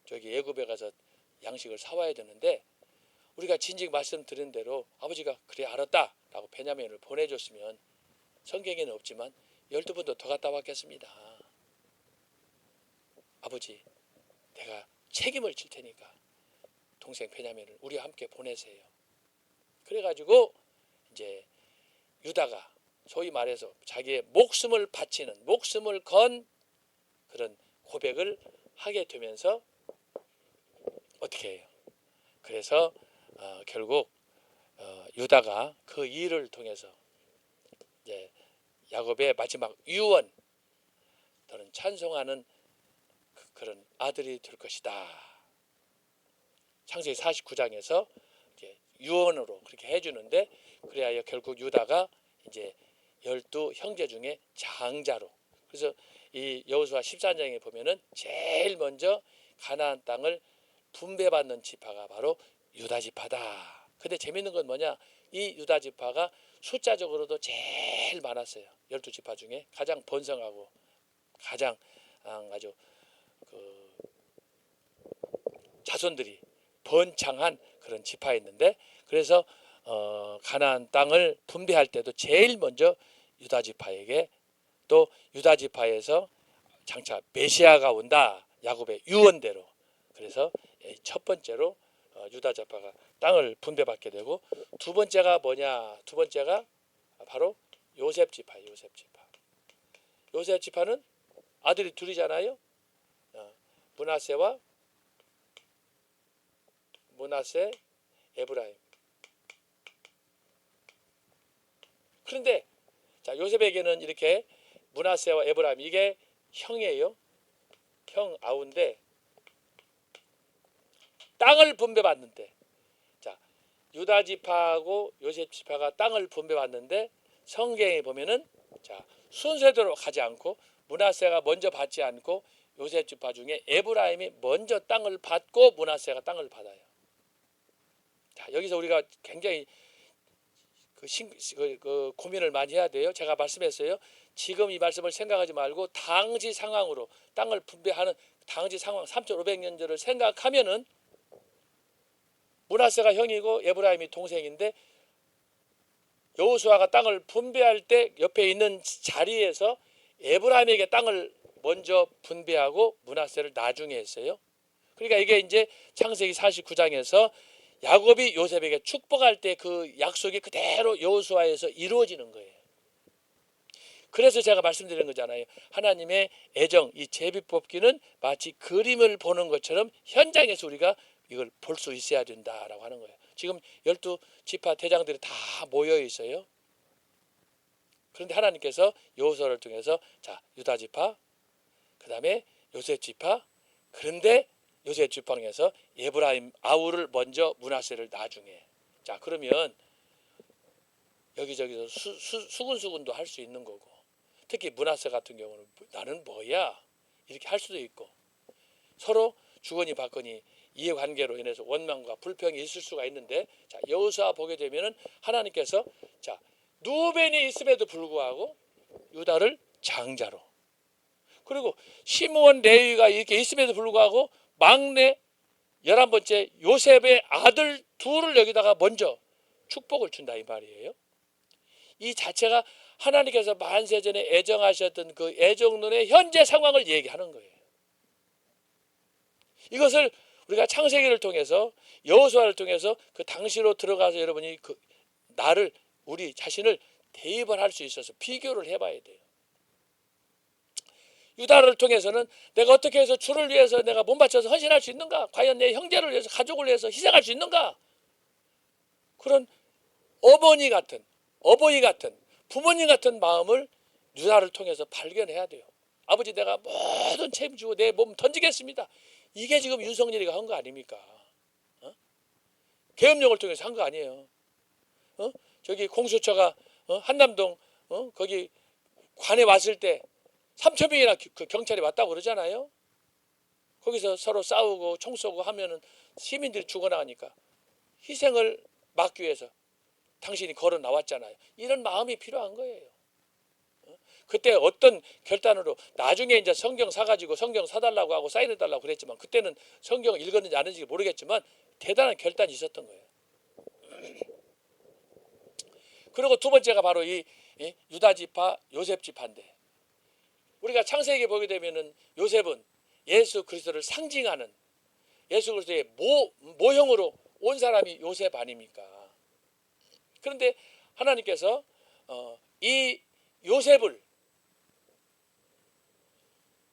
저기 애굽에 가서 양식을 사와야 되는데 우리가 진즉 말씀드린 대로 아버지가 그래 알았다 라고 베냐민을 보내줬으면 성경에는 없지만 12번도 더 갔다 왔겠습니다. 아버지, 내가 책임을 질 테니까 동생 베냐민을 우리와 함께 보내세요. 그래가지고 이제 유다가 소위 말해서 자기의 목숨을 바치는, 목숨을 건 그런 고백을 하게 되면서 어떻게 해요? 그래서 결국 유다가 그 일을 통해서 이제 야곱의 마지막 유언, 너는 찬송하는 그런 아들이 될 것이다. 창세기 49장에서 이제 유언으로 그렇게 해주는데, 그래야 결국 유다가 이제 12 형제 중에 장자로. 그래서 이 여호수아 14장에 보면은 제일 먼저 가나안 땅을 분배받는 지파가 바로 유다 지파다. 근데 재밌는 건 뭐냐? 이 유다 지파가 숫자적으로도 제일 많았어요. 12지파 중에 가장 번성하고 가장 아주 그 자손들이 번창한 그런 지파였는데, 그래서 가나안 땅을 분배할 때도 제일 먼저 유다 지파에게, 또 유다 지파에서 장차 메시아가 온다, 야곱의 유언대로. 그래서 첫 번째로 유다 지파가 땅을 분배받게 되고, 두 번째가 뭐냐? 두 번째가 바로 요셉 지파. 요셉 지파. 요셉 지파는 아들이 둘이잖아요. 므낫세, 에브라임. 그런데 자, 요셉에게는 이렇게 므낫세와 에브라임, 이게 형이에요. 형 아우인데 땅을 분배받는데, 자, 유다 지파하고 요셉 지파가 땅을 분배받는데 성경에 보면은 자, 순서대로 가지 않고 므낫세가 먼저 받지 않고 요셉 지파 중에 에브라임이 먼저 땅을 받고 므낫세가 땅을 받아요. 자, 여기서 우리가 굉장히 그 고민을 많이 해야 돼요. 제가 말씀했어요. 지금 이 말씀을 생각하지 말고 당시 상황으로 땅을 분배하는 당시 상황 3,500년 전을 생각하면은 므낫세가 형이고 에브라임이 동생인데, 여호수아가 땅을 분배할 때 옆에 있는 자리에서 에브라임에게 땅을 먼저 분배하고 므낫세를 나중에 했어요. 그러니까 이게 이제 창세기 49장에서 야곱이 요셉에게 축복할 때 그 약속이 그대로 여호수아에서 이루어지는 거예요. 그래서 제가 말씀드린 거잖아요. 하나님의 애정, 이 제비뽑기는 마치 그림을 보는 것처럼 현장에서 우리가 이걸 볼 수 있어야 된다라고 하는 거예요. 지금 12지파 대장들이 다 모여 있어요. 그런데 하나님께서 여호수아를 통해서 자, 유다 지파, 그 다음에 요셉 지파, 그런데 요셉 지파에서 에브라임 아우를 먼저, 므낫세를 나중에. 자, 그러면 여기저기서 수군수군도 할 수 있는 거고, 특히 므낫세 같은 경우는 나는 뭐야 이렇게 할 수도 있고, 서로 주거니 받거니 이해관계로 인해서 원망과 불평이 있을 수가 있는데, 자, 여호수아 보게 되면은 하나님께서 자, 누벤이 있음에도 불구하고 유다를 장자로, 그리고 시므온 레위가 이렇게 있음에도 불구하고 막내 11번째 요셉의 아들 둘을 여기다가 먼저 축복을 준다 이 말이에요. 이 자체가 하나님께서 만세전에 애정하셨던 그 애정론의 현재 상황을 얘기하는 거예요. 이것을 우리가 창세기를 통해서 여호수아를 통해서 그 당시로 들어가서 여러분이 그 나를 우리 자신을 대입을 할 수 있어서 비교를 해봐야 돼요. 유다를 통해서는 내가 어떻게 해서 주를 위해서 내가 몸바쳐서 헌신할 수 있는가? 과연 내 형제를 위해서 가족을 위해서 희생할 수 있는가? 그런 어머니 같은 부모님 같은 마음을 유다를 통해서 발견해야 돼요. 아버지 내가 모든 책임지고 내 몸 던지겠습니다. 이게 지금 윤석열이가 한 거 아닙니까? 계엄령을 통해서 한 거 아니에요. 저기 공수처가 한남동 거기 관에 왔을 때 3천 명이나 그 경찰이 왔다고 그러잖아요. 거기서 서로 싸우고 총 쏘고 하면은 시민들이 죽어나가니까 희생을 막기 위해서 당신이 걸어 나왔잖아요. 이런 마음이 필요한 거예요. 그때 어떤 결단으로 나중에 이제 성경 사가지고 성경 사달라고 하고 사인해달라고 그랬지만 그때는 성경을 읽었는지 안 했는지 모르겠지만 대단한 결단이 있었던 거예요. 그리고 두 번째가 바로 이 유다 지파 요셉 지파인데 우리가 창세기에 보게 되면은 요셉은 예수 그리스도를 상징하는 예수 그리스도의 모형으로 온 사람이 요셉 아닙니까? 그런데 하나님께서 이 요셉을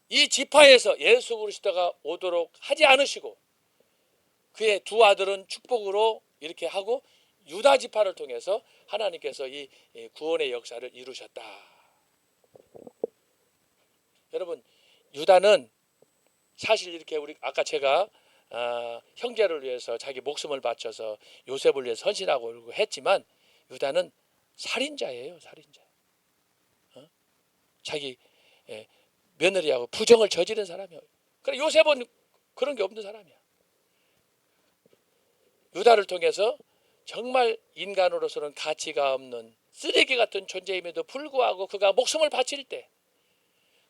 이 지파에서 예수 그리스도가 오도록 하지 않으시고 그의 두 아들은 축복으로 이렇게 하고 유다 지파를 통해서 하나님께서 이 구원의 역사를 이루셨다. 여러분 유다는 사실 이렇게 우리 아까 제가 형제를 위해서 자기 목숨을 바쳐서 요셉을 위해서 헌신하고 했지만 유다는 살인자예요. 살인자. 자기 며느리하고 부정을 저지른 사람이에요. 그래 요셉은 그런 게 없는 사람이야. 유다를 통해서 정말 인간으로서는 가치가 없는 쓰레기 같은 존재임에도 불구하고 그가 목숨을 바칠 때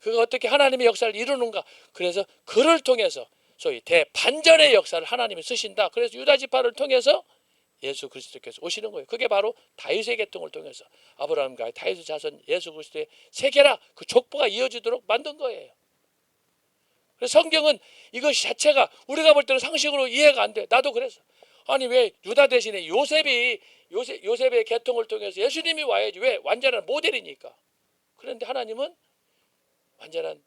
그가 어떻게 하나님의 역사를 이루는가. 그래서 그를 통해서 소위 대반전의 역사를 하나님이 쓰신다. 그래서 유다 지파를 통해서 예수 그리스도께서 오시는 거예요. 그게 바로 다윗의 계통을 통해서 아브라함과 다윗의 자손 예수 그리스도의 세계라 그 족보가 이어지도록 만든 거예요. 그래서 성경은 이것 자체가 우리가 볼 때는 상식으로 이해가 안 돼. 나도 그래서 아니 왜 유다 대신에 요셉의 계통을 통해서 예수님이 와야지. 왜? 완전한 모델이니까. 그런데 하나님은 완전한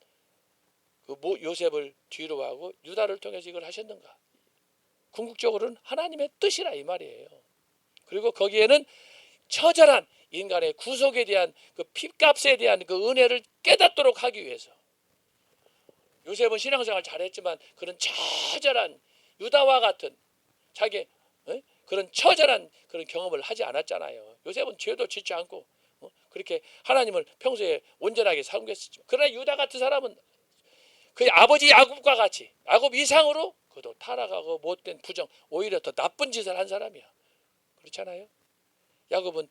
그 요셉을 뒤로 하고 유다를 통해서 이걸 하셨는가? 궁극적으로는 하나님의 뜻이라 이 말이에요. 그리고 거기에는 처절한 인간의 구속에 대한 그 핏값에 대한 그 은혜를 깨닫도록 하기 위해서 요셉은 신앙생활 잘했지만 그런 처절한 유다와 같은 자기 그런 처절한 그런 경험을 하지 않았잖아요. 요셉은 죄도 짓지 않고 그렇게 하나님을 평소에 온전하게 섬겼었죠. 그러나 유다 같은 사람은 그 아버지 야곱과 같이 야곱 이상으로 그도 타락하고 못된 부정 오히려 더 나쁜 짓을 한 사람이야. 그렇잖아요. 야곱은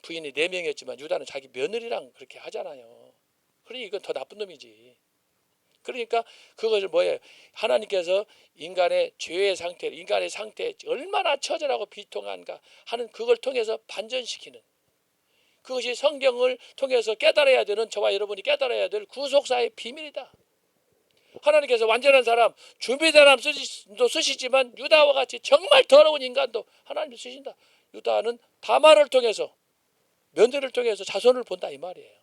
부인이 4명이었지만 유다는 자기 며느리랑 그렇게 하잖아요. 그러니 이건 더 나쁜 놈이지. 그러니까 그것을 뭐예요? 하나님께서 인간의 죄의 상태, 인간의 상태에 얼마나 처절하고 비통한가 하는 그걸 통해서 반전시키는 그것이 성경을 통해서 깨달아야 되는 저와 여러분이 깨달아야 될 구속사의 비밀이다. 하나님께서 완전한 사람, 준비된 사람도 쓰시지만 유다와 같이 정말 더러운 인간도 하나님이 쓰신다. 유다는 다말을 통해서 며느리를 통해서 자손을 본다 이 말이에요.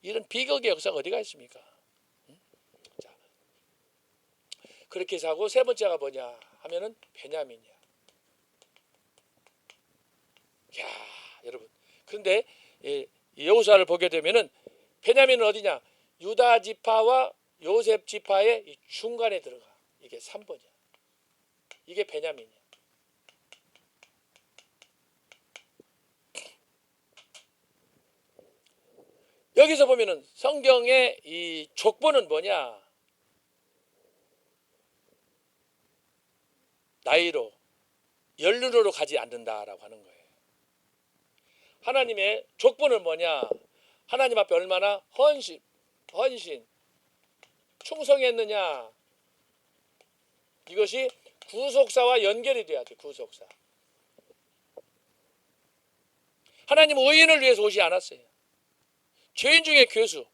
이런 비극의 역사가 어디가 있습니까? 자, 그렇게 해서 하고 세 번째가 뭐냐 하면은 베냐민이야. 야 여러분 그런데 여호수아를 보게 되면은 베냐민은 어디냐? 유다 지파와 요셉 지파의 이 중간에 들어가. 이게 3번이야. 이게 베냐민이야. 여기서 보면은 성경의 이 족보는 뭐냐? 나이로 연륜으로 가지 않는다라고 하는 거예요. 하나님의 족보는 뭐냐? 하나님 앞에 얼마나 헌신, 충성했느냐? 이것이 구속사와 연결이 돼야 돼. 구속사. 하나님은 의인을 위해서 오지 않았어요. 죄인 중에 괴수,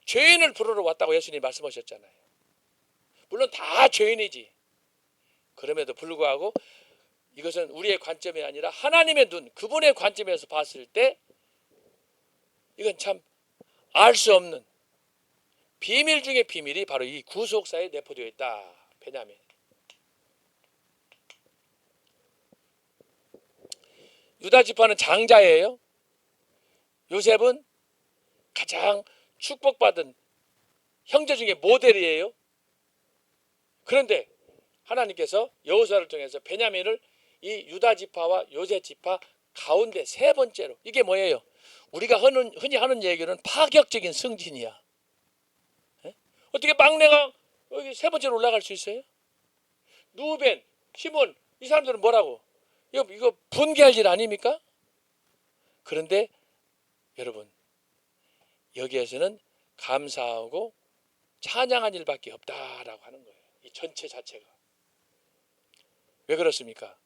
죄인을 부르러 왔다고 예수님이 말씀하셨잖아요. 물론 다 죄인이지. 그럼에도 불구하고 이것은 우리의 관점이 아니라 하나님의 눈, 그분의 관점에서 봤을 때 이건 참 알 수 없는 비밀 중의 비밀이 바로 이 구속사에 내포되어 있다. 베냐민. 유다 지파는 장자예요. 요셉은 가장 축복받은 형제 중에 모델이에요. 그런데 하나님께서 여호수아를 통해서 베냐민을 이 유다 지파와 요셉 지파 가운데 세 번째로, 이게 뭐예요? 우리가 흔히 하는 얘기는 파격적인 승진이야. 에? 어떻게 막내가 여기 세 번째로 올라갈 수 있어요? 누벤, 시몬, 이 사람들은 뭐라고? 이거 분개할 일 아닙니까? 그런데 여러분, 여기에서는 감사하고 찬양한 일밖에 없다라고 하는 거예요. 이 전체 자체가. 왜 그렇습니까?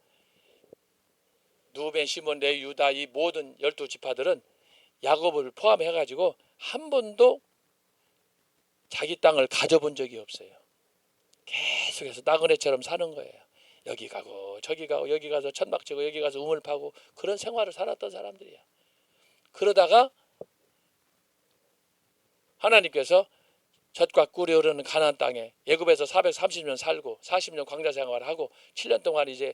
누벤, 시몬, 레위, 유다 이 모든 12지파들은 야곱을 포함해가지고 한 번도 자기 땅을 가져본 적이 없어요. 계속해서 나그네처럼 사는 거예요. 여기 가고 저기 가고 여기 가서 천막 치고 여기 가서 우물 파고 그런 생활을 살았던 사람들이야. 그러다가 하나님께서 젖과 꿀이 흐르는 가나안 땅에 애굽에서 430년 살고 40년 광야 생활을 하고 7년 동안 이제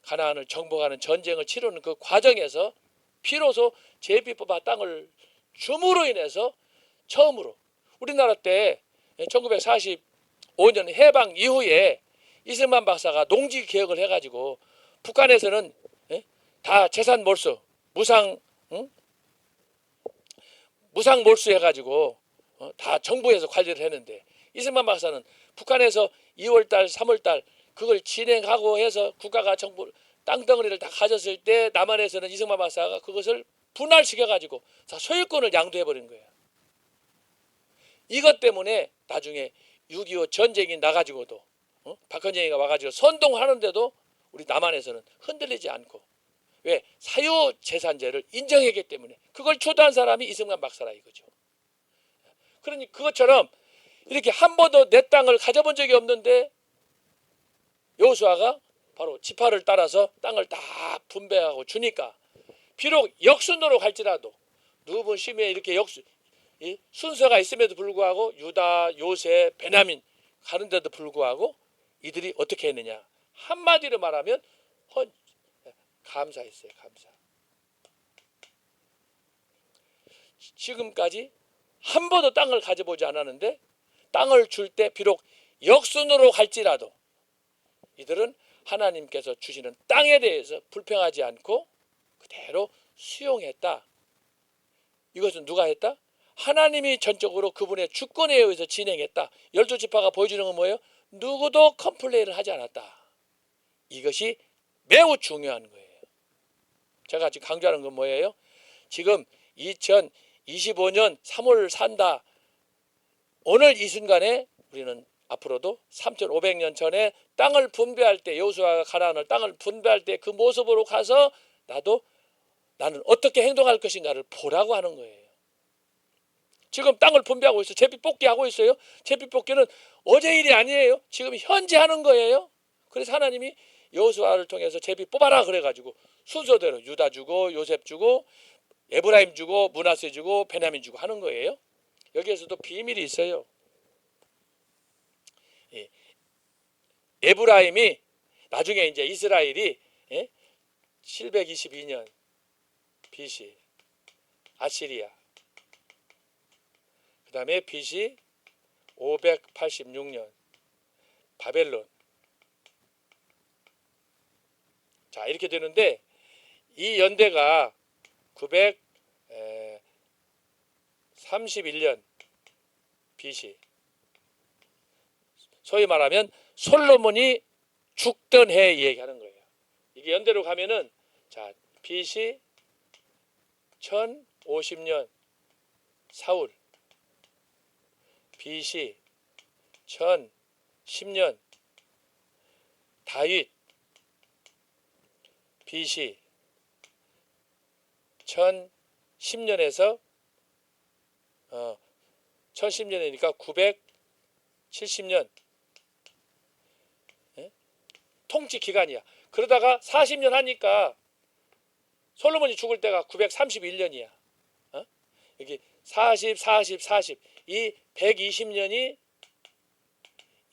가나안을 정복하는 전쟁을 치르는 그 과정에서 비로소 제비 뽑아 땅을 줌으로 인해서 처음으로 우리나라 때 1945년 해방 이후에 이승만 박사가 농지 개혁을 해가지고 북한에서는 다 재산 몰수 무상 몰수 해가지고 다 정부에서 관리를 했는데 이승만 박사는 북한에서 2월달 3월달 그걸 진행하고 해서 국가가 정부 땅덩어리를 다 가졌을 때 남한에서는 이승만 박사가 그것을 분할시켜가지고 다 소유권을 양도해버린 거예요. 이것 때문에 나중에 6.25 전쟁이 나가지고도 박헌영이가 와가지고 선동하는데도 우리 남한에서는 흔들리지 않고, 왜? 사유재산제를 인정했기 때문에. 그걸 주도한 사람이 이승만 박사라 이거죠. 그러니 그것처럼 이렇게 한 번도 내 땅을 가져본 적이 없는데 여호수아가 바로 지파를 따라서 땅을 다 분배하고 주니까 비록 역순으로 갈지라도 누분 시므에 이렇게 순서가 있음에도 불구하고 유다, 요셉, 베냐민 가는데도 불구하고 이들이 어떻게 했느냐? 한마디로 말하면 감사했어요. 감사. 지금까지 한 번도 땅을 가져보지 않았는데 땅을 줄 때 비록 역순으로 갈지라도 이들은 하나님께서 주시는 땅에 대해서 불평하지 않고 그대로 수용했다. 이것은 누가 했다? 하나님이 전적으로 그분의 주권에 의해서 진행했다. 12지파가 보여주는 건 뭐예요? 누구도 컴플레인을 하지 않았다. 이것이 매우 중요한 거예요. 제가 지금 강조하는 건 뭐예요? 지금 2025년 3월 산다. 오늘 이 순간에 우리는 앞으로도 3,500년 전에 땅을 분배할 때 여호수아가 가나안을 땅을 분배할 때 그 모습으로 가서 나는 어떻게 행동할 것인가를 보라고 하는 거예요. 지금 땅을 분배하고 있어요. 제비 뽑기 하고 있어요. 제비 뽑기는 어제 일이 아니에요. 지금 현재 하는 거예요. 그래서 하나님이 여호수아를 통해서 제비 뽑아라 그래가지고 순서대로 유다 주고 요셉 주고 에브라임 주고 므낫세 주고 베냐민 주고 하는 거예요. 여기에서도 비밀이 있어요. 에브라임이 나중에 이제 이스라엘이 722년 BC 아시리아, 그 다음에 BC 586년 바벨론. 자, 이렇게 되는데 이 연대가 931년 BC, 소위 말하면 솔로몬이 죽던 해 얘기하는 거예요. 이게 연대로 가면은 자, BC 1050년 사울, BC 1010년 다윗, BC 1010년에서 1010년이니까 970년 통치 기간이야. 그러다가 40년 하니까 솔로몬이 죽을 때가 931년이야. 여기 40, 40, 40. 이 120년이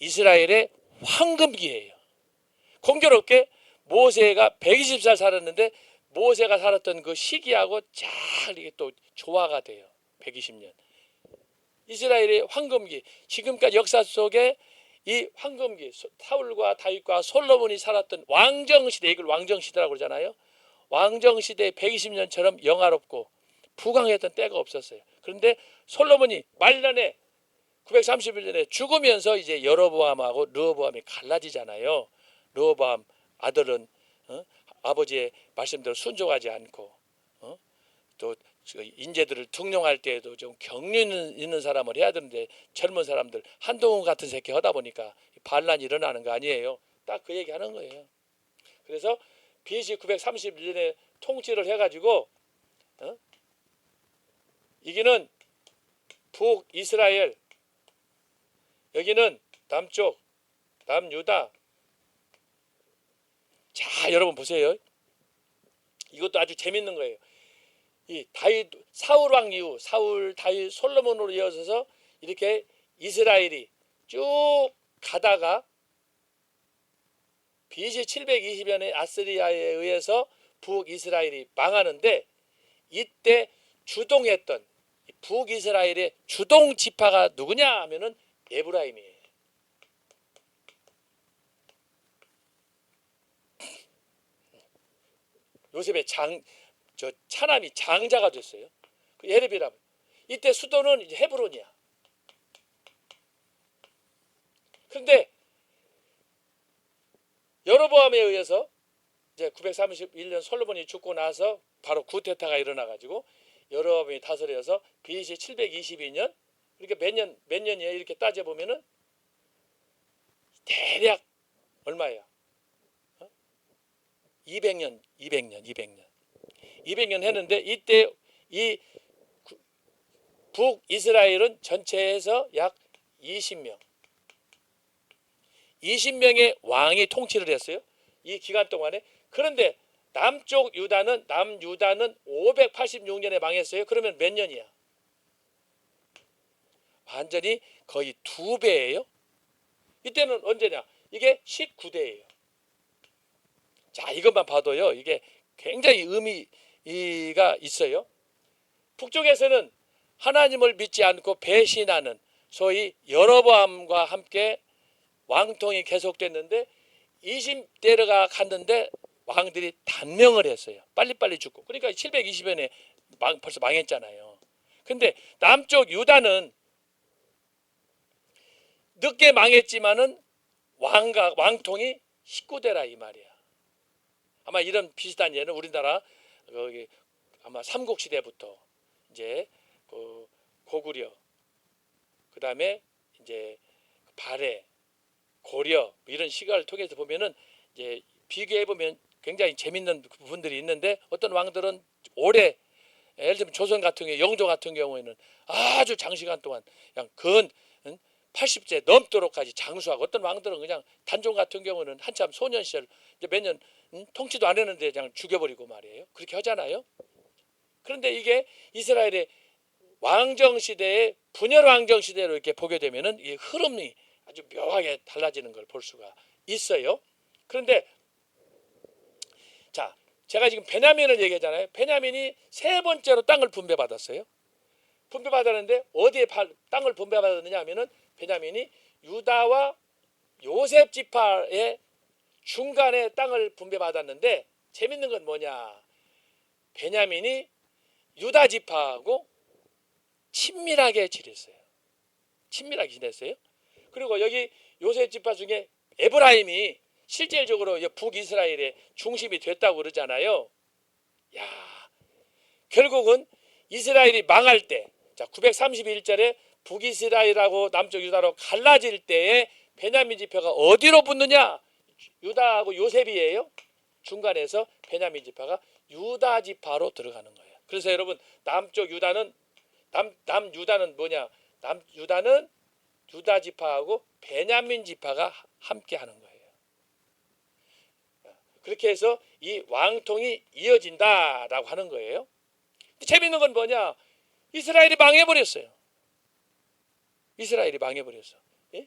이스라엘의 황금기예요. 공교롭게 모세가 120살 살았는데 모세가 살았던 그 시기하고 잘 이게 또 조화가 돼요. 120년. 이스라엘의 황금기. 지금까지 역사 속에 이 황금기, 사울과 다윗과 솔로몬이 살았던 왕정시대, 이걸 왕정시대라고 그러잖아요. 왕정시대 120년처럼 영화롭고 부강했던 때가 없었어요. 그런데 솔로몬이 말년에 931년에 죽으면서 이제 여로보암하고 르호보암이 갈라지잖아요. 르호보암 아들은 아버지의 말씀대로 순종하지 않고 또 인재들을 등용할 때에도 좀 경륜 있는 사람을 해야 되는데 젊은 사람들 한동훈 같은 새끼 하다 보니까 반란이 일어나는 거 아니에요. 딱 그 얘기 하는 거예요. 그래서 BC 931년에 통치를 해가지고 여기는 북이스라엘, 여기는 남쪽 남유다. 자, 여러분 보세요. 이것도 아주 재밌는 거예요. 이 다윗 사울 왕 이후 사울 다윗 솔로몬으로 이어져서 이렇게 이스라엘이 쭉 가다가 BC 720년에 아스리아에 의해서 북이스라엘이 망하는데 이때 주동했던 북이스라엘의 주동 지파가 누구냐 하면은 에브라임이에요. 요셉의 차남이 장자가 됐어요. 그 예레비람. 이때 수도는 이제 헤브론이야. 그런데 여로보암에 의해서 이제 931년 솔로몬이 죽고 나서 바로 구테타가 일어나가지고 여로보암이 다스려서 BC 722년 그러니까 몇 년이에요? 이렇게 따져 보면은 대략 얼마예요? 200년 했는데 이때 이 북이스라엘은 전체에서 약 20명의 왕이 통치를 했어요. 이 기간 동안에. 그런데 남유다는 586년에 망했어요. 그러면 몇 년이야? 완전히 거의 2배예요. 이때는 언제냐? 이게 19대예요. 자, 이것만 봐도요. 이게 굉장히 의미가 있어요. 북쪽에서는 하나님을 믿지 않고 배신하는 소위 여로보암과 함께 왕통이 계속됐는데 20대가 갔는데 왕들이 단명을 했어요. 빨리빨리 죽고. 그러니까 720년에 벌써 망했잖아요. 근데 남쪽 유다는 늦게 망했지만은 왕통이 19대라 이 말이야. 아마 이런 비슷한 예는 우리나라 아마 삼국시대부터 이제 고구려, 그 다음에 이제 발해, 고려 이런 시각을 통해서 보면은 이제 비교해 보면 굉장히 재밌는 부분들이 있는데 어떤 왕들은 오래 예를 들면 조선 같은 경우 영조 같은 경우에는 아주 장시간 동안 그냥 근 80세 넘도록까지 장수하고 어떤 왕들은 그냥 단종 같은 경우는 한참 소년 시절 이제 몇 년 통치도 안 했는데 그냥 죽여버리고 말이에요. 그렇게 하잖아요. 그런데 이게 이스라엘의 왕정시대의 분열 왕정시대로 이렇게 보게 되면은 이 흐름이 아주 묘하게 달라지는 걸 볼 수가 있어요. 그런데 자, 제가 지금 베냐민을 얘기하잖아요. 베냐민이 세 번째로 땅을 분배받았어요. 분배받았는데 어디에 땅을 분배받았느냐 하면은 베냐민이 유다와 요셉 지파의 중간에 땅을 분배받았는데 재밌는 건 뭐냐? 베냐민이 유다 지파하고 친밀하게 지냈어요. 그리고 여기 요셉 지파 중에 에브라임이 실질적으로 북이스라엘의 중심이 됐다고 그러잖아요. 야, 결국은 이스라엘이 망할 때, 자 931절에 북이스라엘하고 남쪽 유다로 갈라질 때에 베냐민 지파가 어디로 붙느냐? 유다하고 요셉이에요. 중간에서 베냐민 지파가 유다 지파로 들어가는 거예요. 그래서 여러분 남쪽 유다는 남유다는 뭐냐? 남유다는 유다 지파하고 베냐민 지파가 함께 하는 거예요. 그렇게 해서 이 왕통이 이어진다라고 하는 거예요. 재밌는 건 뭐냐? 이스라엘이 망해버렸어요. 이스라엘이 망해버렸어. 예?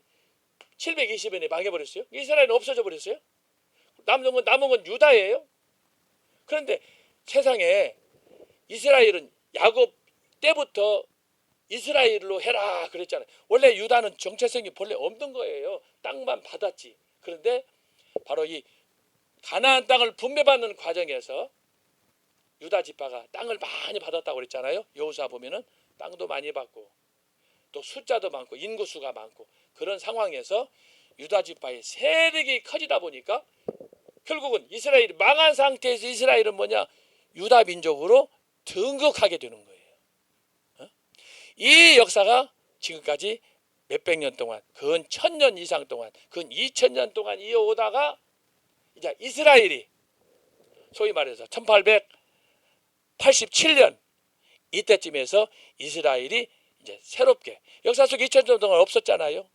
720년에 망해버렸어요. 이스라엘은 없어져 버렸어요. 남은 건 유다예요. 그런데 세상에 이스라엘은 야곱 때부터 이스라엘로 해라 그랬잖아요. 원래 유다는 정체성이 본래 없는 거예요. 땅만 받았지. 그런데 바로 이 가나안 땅을 분배받는 과정에서 유다 지파가 땅을 많이 받았다고 그랬잖아요. 여호수아 보면은 땅도 많이 받고 또 숫자도 많고 인구수가 많고 그런 상황에서 유다 지파의 세력이 커지다 보니까 결국은 이스라엘이 망한 상태에서 이스라엘은 뭐냐? 유다 민족으로 등극하게 되는 거예요. 이 역사가 지금까지 몇백 년 동안, 근 1000년 이상 동안, 근 2000년 동안 이어오다가 이제 이스라엘이 소위 말해서 1887년 이때쯤에서 이스라엘이 이제 새롭게 역사 속 2000년 동안 없었잖아요.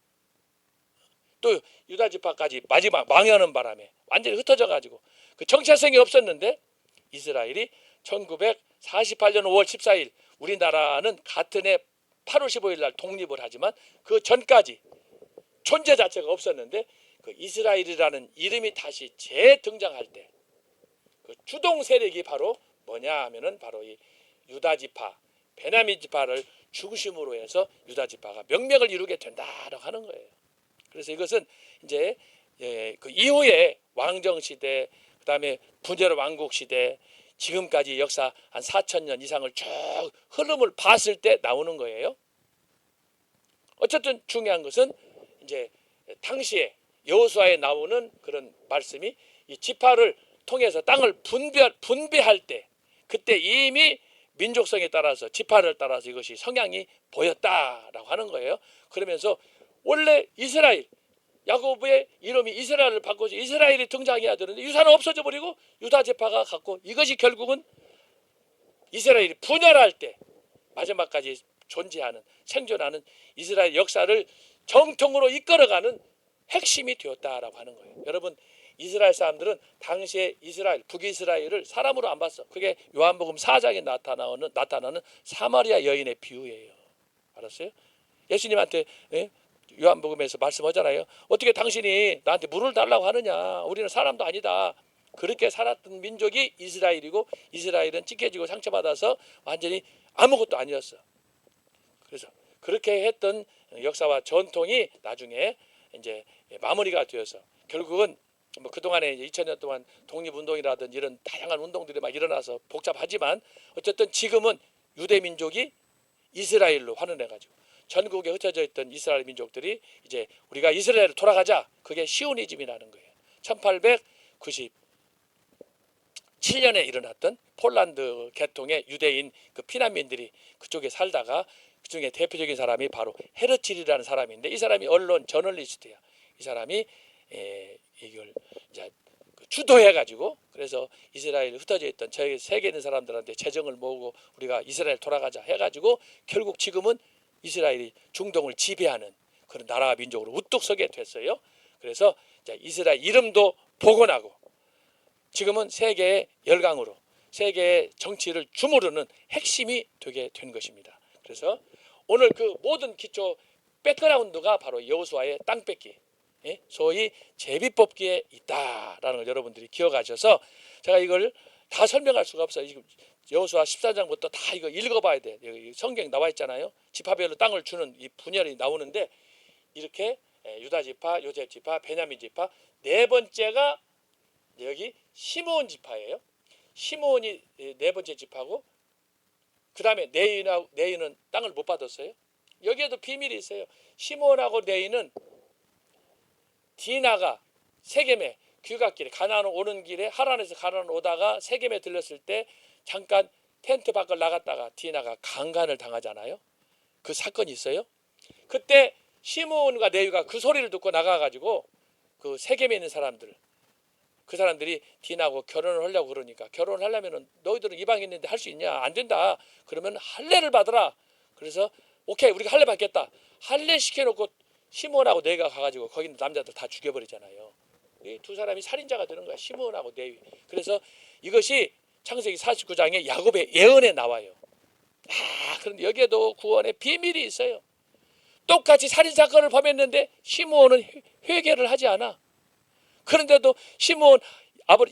또 유다 지파까지 마지막 망하는 바람에 완전히 흩어져 가지고 그 정체성이 없었는데 이스라엘이 1948년 5월 14일 우리나라는 같은 해 8월 15일 날 독립을 하지만 그 전까지 존재 자체가 없었는데 그 이스라엘이라는 이름이 다시 재등장할 때 그 주동 세력이 바로 뭐냐 하면은 바로 이 유다 지파, 베냐민 지파를 중심으로 해서 유다 지파가 명맥을 이루게 된다라고 하는 거예요. 그래서 이것은 이제 그 이후에 왕정 시대, 그다음에 분열 왕국 시대, 지금까지 역사 한 4000년 이상을 쭉 흐름을 봤을 때 나오는 거예요. 어쨌든 중요한 것은 이제 당시에 여호수아에 나오는 그런 말씀이 이 지파를 통해서 땅을 분배할 때 그때 이미 민족성에 따라서 지파를 따라서 이것이 성향이 보였다라고 하는 거예요. 그러면서 원래 이스라엘 야곱의 이름이 이스라엘을 바꿔서 이스라엘이 등장해야 되는데 유다는 없어져 버리고 유다 지파가 갖고 이것이 결국은 이스라엘이 분열할 때 마지막까지 존재하는 생존하는 이스라엘 역사를 정통으로 이끌어가는 핵심이 되었다라고 하는 거예요. 여러분 이스라엘 사람들은 당시에 이스라엘 북이스라엘을 사람으로 안 봤어. 그게 요한복음 4장에 나타나는 사마리아 여인의 비유예요. 알았어요? 예수님한테 요한복음에서 말씀하잖아요. 어떻게 당신이 나한테 물을 달라고 하느냐? 우리는 사람도 아니다. 그렇게 살았던 민족이 이스라엘이고 이스라엘은 찢겨지고 상처받아서 완전히 아무것도 아니었어. 그래서 그렇게 했던 역사와 전통이 나중에 이제 마무리가 되어서 결국은 뭐 그동안에 2000년 동안 독립운동이라든지 이런 다양한 운동들이 막 일어나서 복잡하지만 어쨌든 지금은 유대 민족이 이스라엘로 환원해가지고 전국에 흩어져 있던 이스라엘 민족들이 이제 우리가 이스라엘로 돌아가자. 그게 시오니즘이라는 거예요. 1897년에 일어났던 폴란드 계통의 유대인 그 피난민들이 그쪽에 살다가 그중에 대표적인 사람이 바로 헤르칠이라는 사람인데 이 사람이 언론 저널리스트야. 이 사람이 이걸 이제 주도해가지고 그래서 이스라엘 흩어져 있던 저희 세계에 있는 사람들한테 재정을 모으고 우리가 이스라엘 돌아가자 해가지고 결국 지금은 이스라엘이 중동을 지배하는 그런 나라 민족으로 우뚝 서게 됐어요. 그래서 이스라엘 이름도 복원하고 지금은 세계의 열강으로 세계의 정치를 주무르는 핵심이 되게 된 것입니다. 그래서 오늘 그 모든 기초 백그라운드가 바로 여호수아의 땅 뺏기, 소위 제비뽑기에 있다라는 걸 여러분들이 기억하셔서 제가 이걸 다 설명할 수가 없어요. 지금 여호수아 14장부터 다 이거 읽어봐야 돼. 여기 성경에 나와 있잖아요. 지파별로 땅을 주는 이 분열이 나오는데 이렇게 유다 지파, 요셉 지파, 베냐민 지파 네 번째가 여기 시므온 지파예요. 시므온이 네 번째 지파고 그 다음에 네이는 땅을 못 받았어요. 여기에도 비밀이 있어요. 시므온하고 네이는 디나가 세겜에 귀갓길에 가나안 오는 길에 하란에서 가나안 오다가 세겜에 들렸을 때 잠깐 텐트 밖을 나갔다가 디나가 강간을 당하잖아요. 그 사건이 있어요. 그때 시므온과 네이가 그 소리를 듣고 나가가지고 그 세겜에 있는 사람들 그 사람들이 디나하고 결혼을 하려고 그러니까 결혼을 하려면 너희들은 이방인인데 할 수 있냐? 안 된다. 그러면 할례를 받으라. 그래서 오케이 우리가 할례 받겠다. 할례 시켜놓고 시므온하고 레위가 가가지고 거기 있는 남자들 다 죽여버리잖아요. 이 두 사람이 살인자가 되는 거야. 시므온하고 레위. 그래서 이것이 창세기 49장에 야곱의 예언에 나와요. 그런데 여기에도 구원의 비밀이 있어요. 똑같이 살인사건을 범했는데 시므온은 회개를 하지 않아. 그런데도 시므온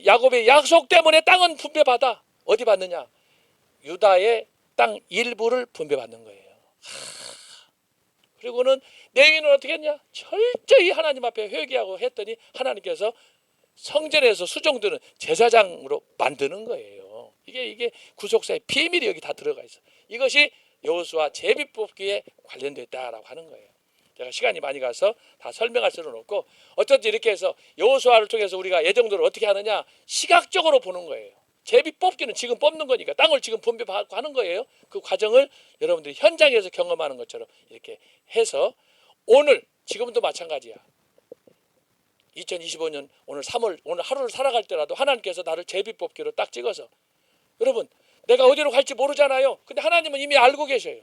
야곱의 약속 때문에 땅은 분배받아. 어디 받느냐? 유다의 땅 일부를 분배받는 거예요. 그리고는 레위는 어떻게 했냐? 철저히 하나님 앞에 회개하고 했더니 하나님께서 성전에서 수종드는 제사장으로 만드는 거예요. 이게 구속사의 비밀이 여기 다 들어가 있어. 이것이 여호수아 제비뽑기에 관련되어 있다라고 하는 거예요. 제가 시간이 많이 가서 다 설명할 수는 없고 어쩐지 이렇게 해서 여호수아를 통해서 우리가 예정대로 어떻게 하느냐 시각적으로 보는 거예요. 제비뽑기는 지금 뽑는 거니까 땅을 지금 분배받고 하는 거예요. 그 과정을 여러분들이 현장에서 경험하는 것처럼 이렇게 해서 오늘 지금도 마찬가지야. 2025년 오늘 3월 오늘 하루를 살아갈 때라도 하나님께서 나를 제비뽑기로 딱 찍어서 여러분 내가 어디로 갈지 모르잖아요. 근데 하나님은 이미 알고 계셔요.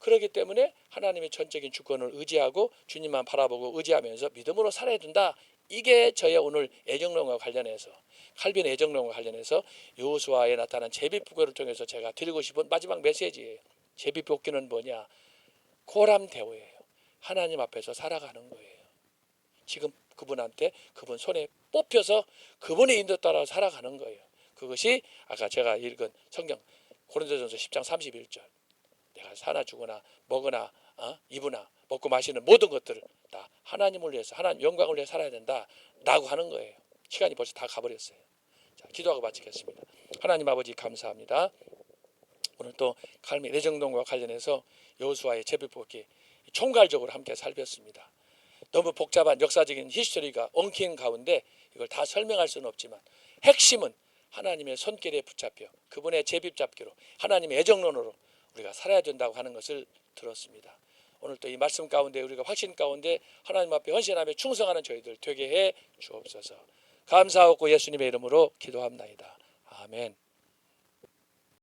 그렇기 때문에 하나님의 전적인 주권을 의지하고 주님만 바라보고 의지하면서 믿음으로 살아야 된다. 이게 저의 오늘 애정론과 관련해서 칼빈의 애정론과 관련해서 여호수아에 나타난 제비뽑기를 통해서 제가 드리고 싶은 마지막 메시지예요. 제비뽑기는 뭐냐? 고람대오예요. 하나님 앞에서 살아가는 거예요. 지금 그분한테 그분 손에 뽑혀서 그분의 인도 따라 살아가는 거예요. 그것이 아까 제가 읽은 성경 고린도전서 10장 31절 내가 사나 죽으나 먹으나 입으나 먹고 마시는 모든 것들을 다 하나님을 위해서 하나님 영광을 위해 살아야 된다라고 하는 거예요. 시간이 벌써 다 가버렸어요. 자, 기도하고 마치겠습니다. 하나님 아버지 감사합니다. 오늘 또 칼빈 애정론과 관련해서 여호수아의 제비뽑기 총괄적으로 함께 살폈습니다. 너무 복잡한 역사적인 히스토리가 엉킨 가운데 이걸 다 설명할 수는 없지만 핵심은 하나님의 손길에 붙잡혀 그분의 제비잡기로 하나님의 애정론으로 우리가 살아야 된다고 하는 것을 들었습니다. 오늘 또 이 말씀 가운데 우리가 확신 가운데 하나님 앞에 헌신하며 충성하는 저희들 되게 해 주옵소서. 감사하고 예수님의 이름으로 기도합나이다. 아멘.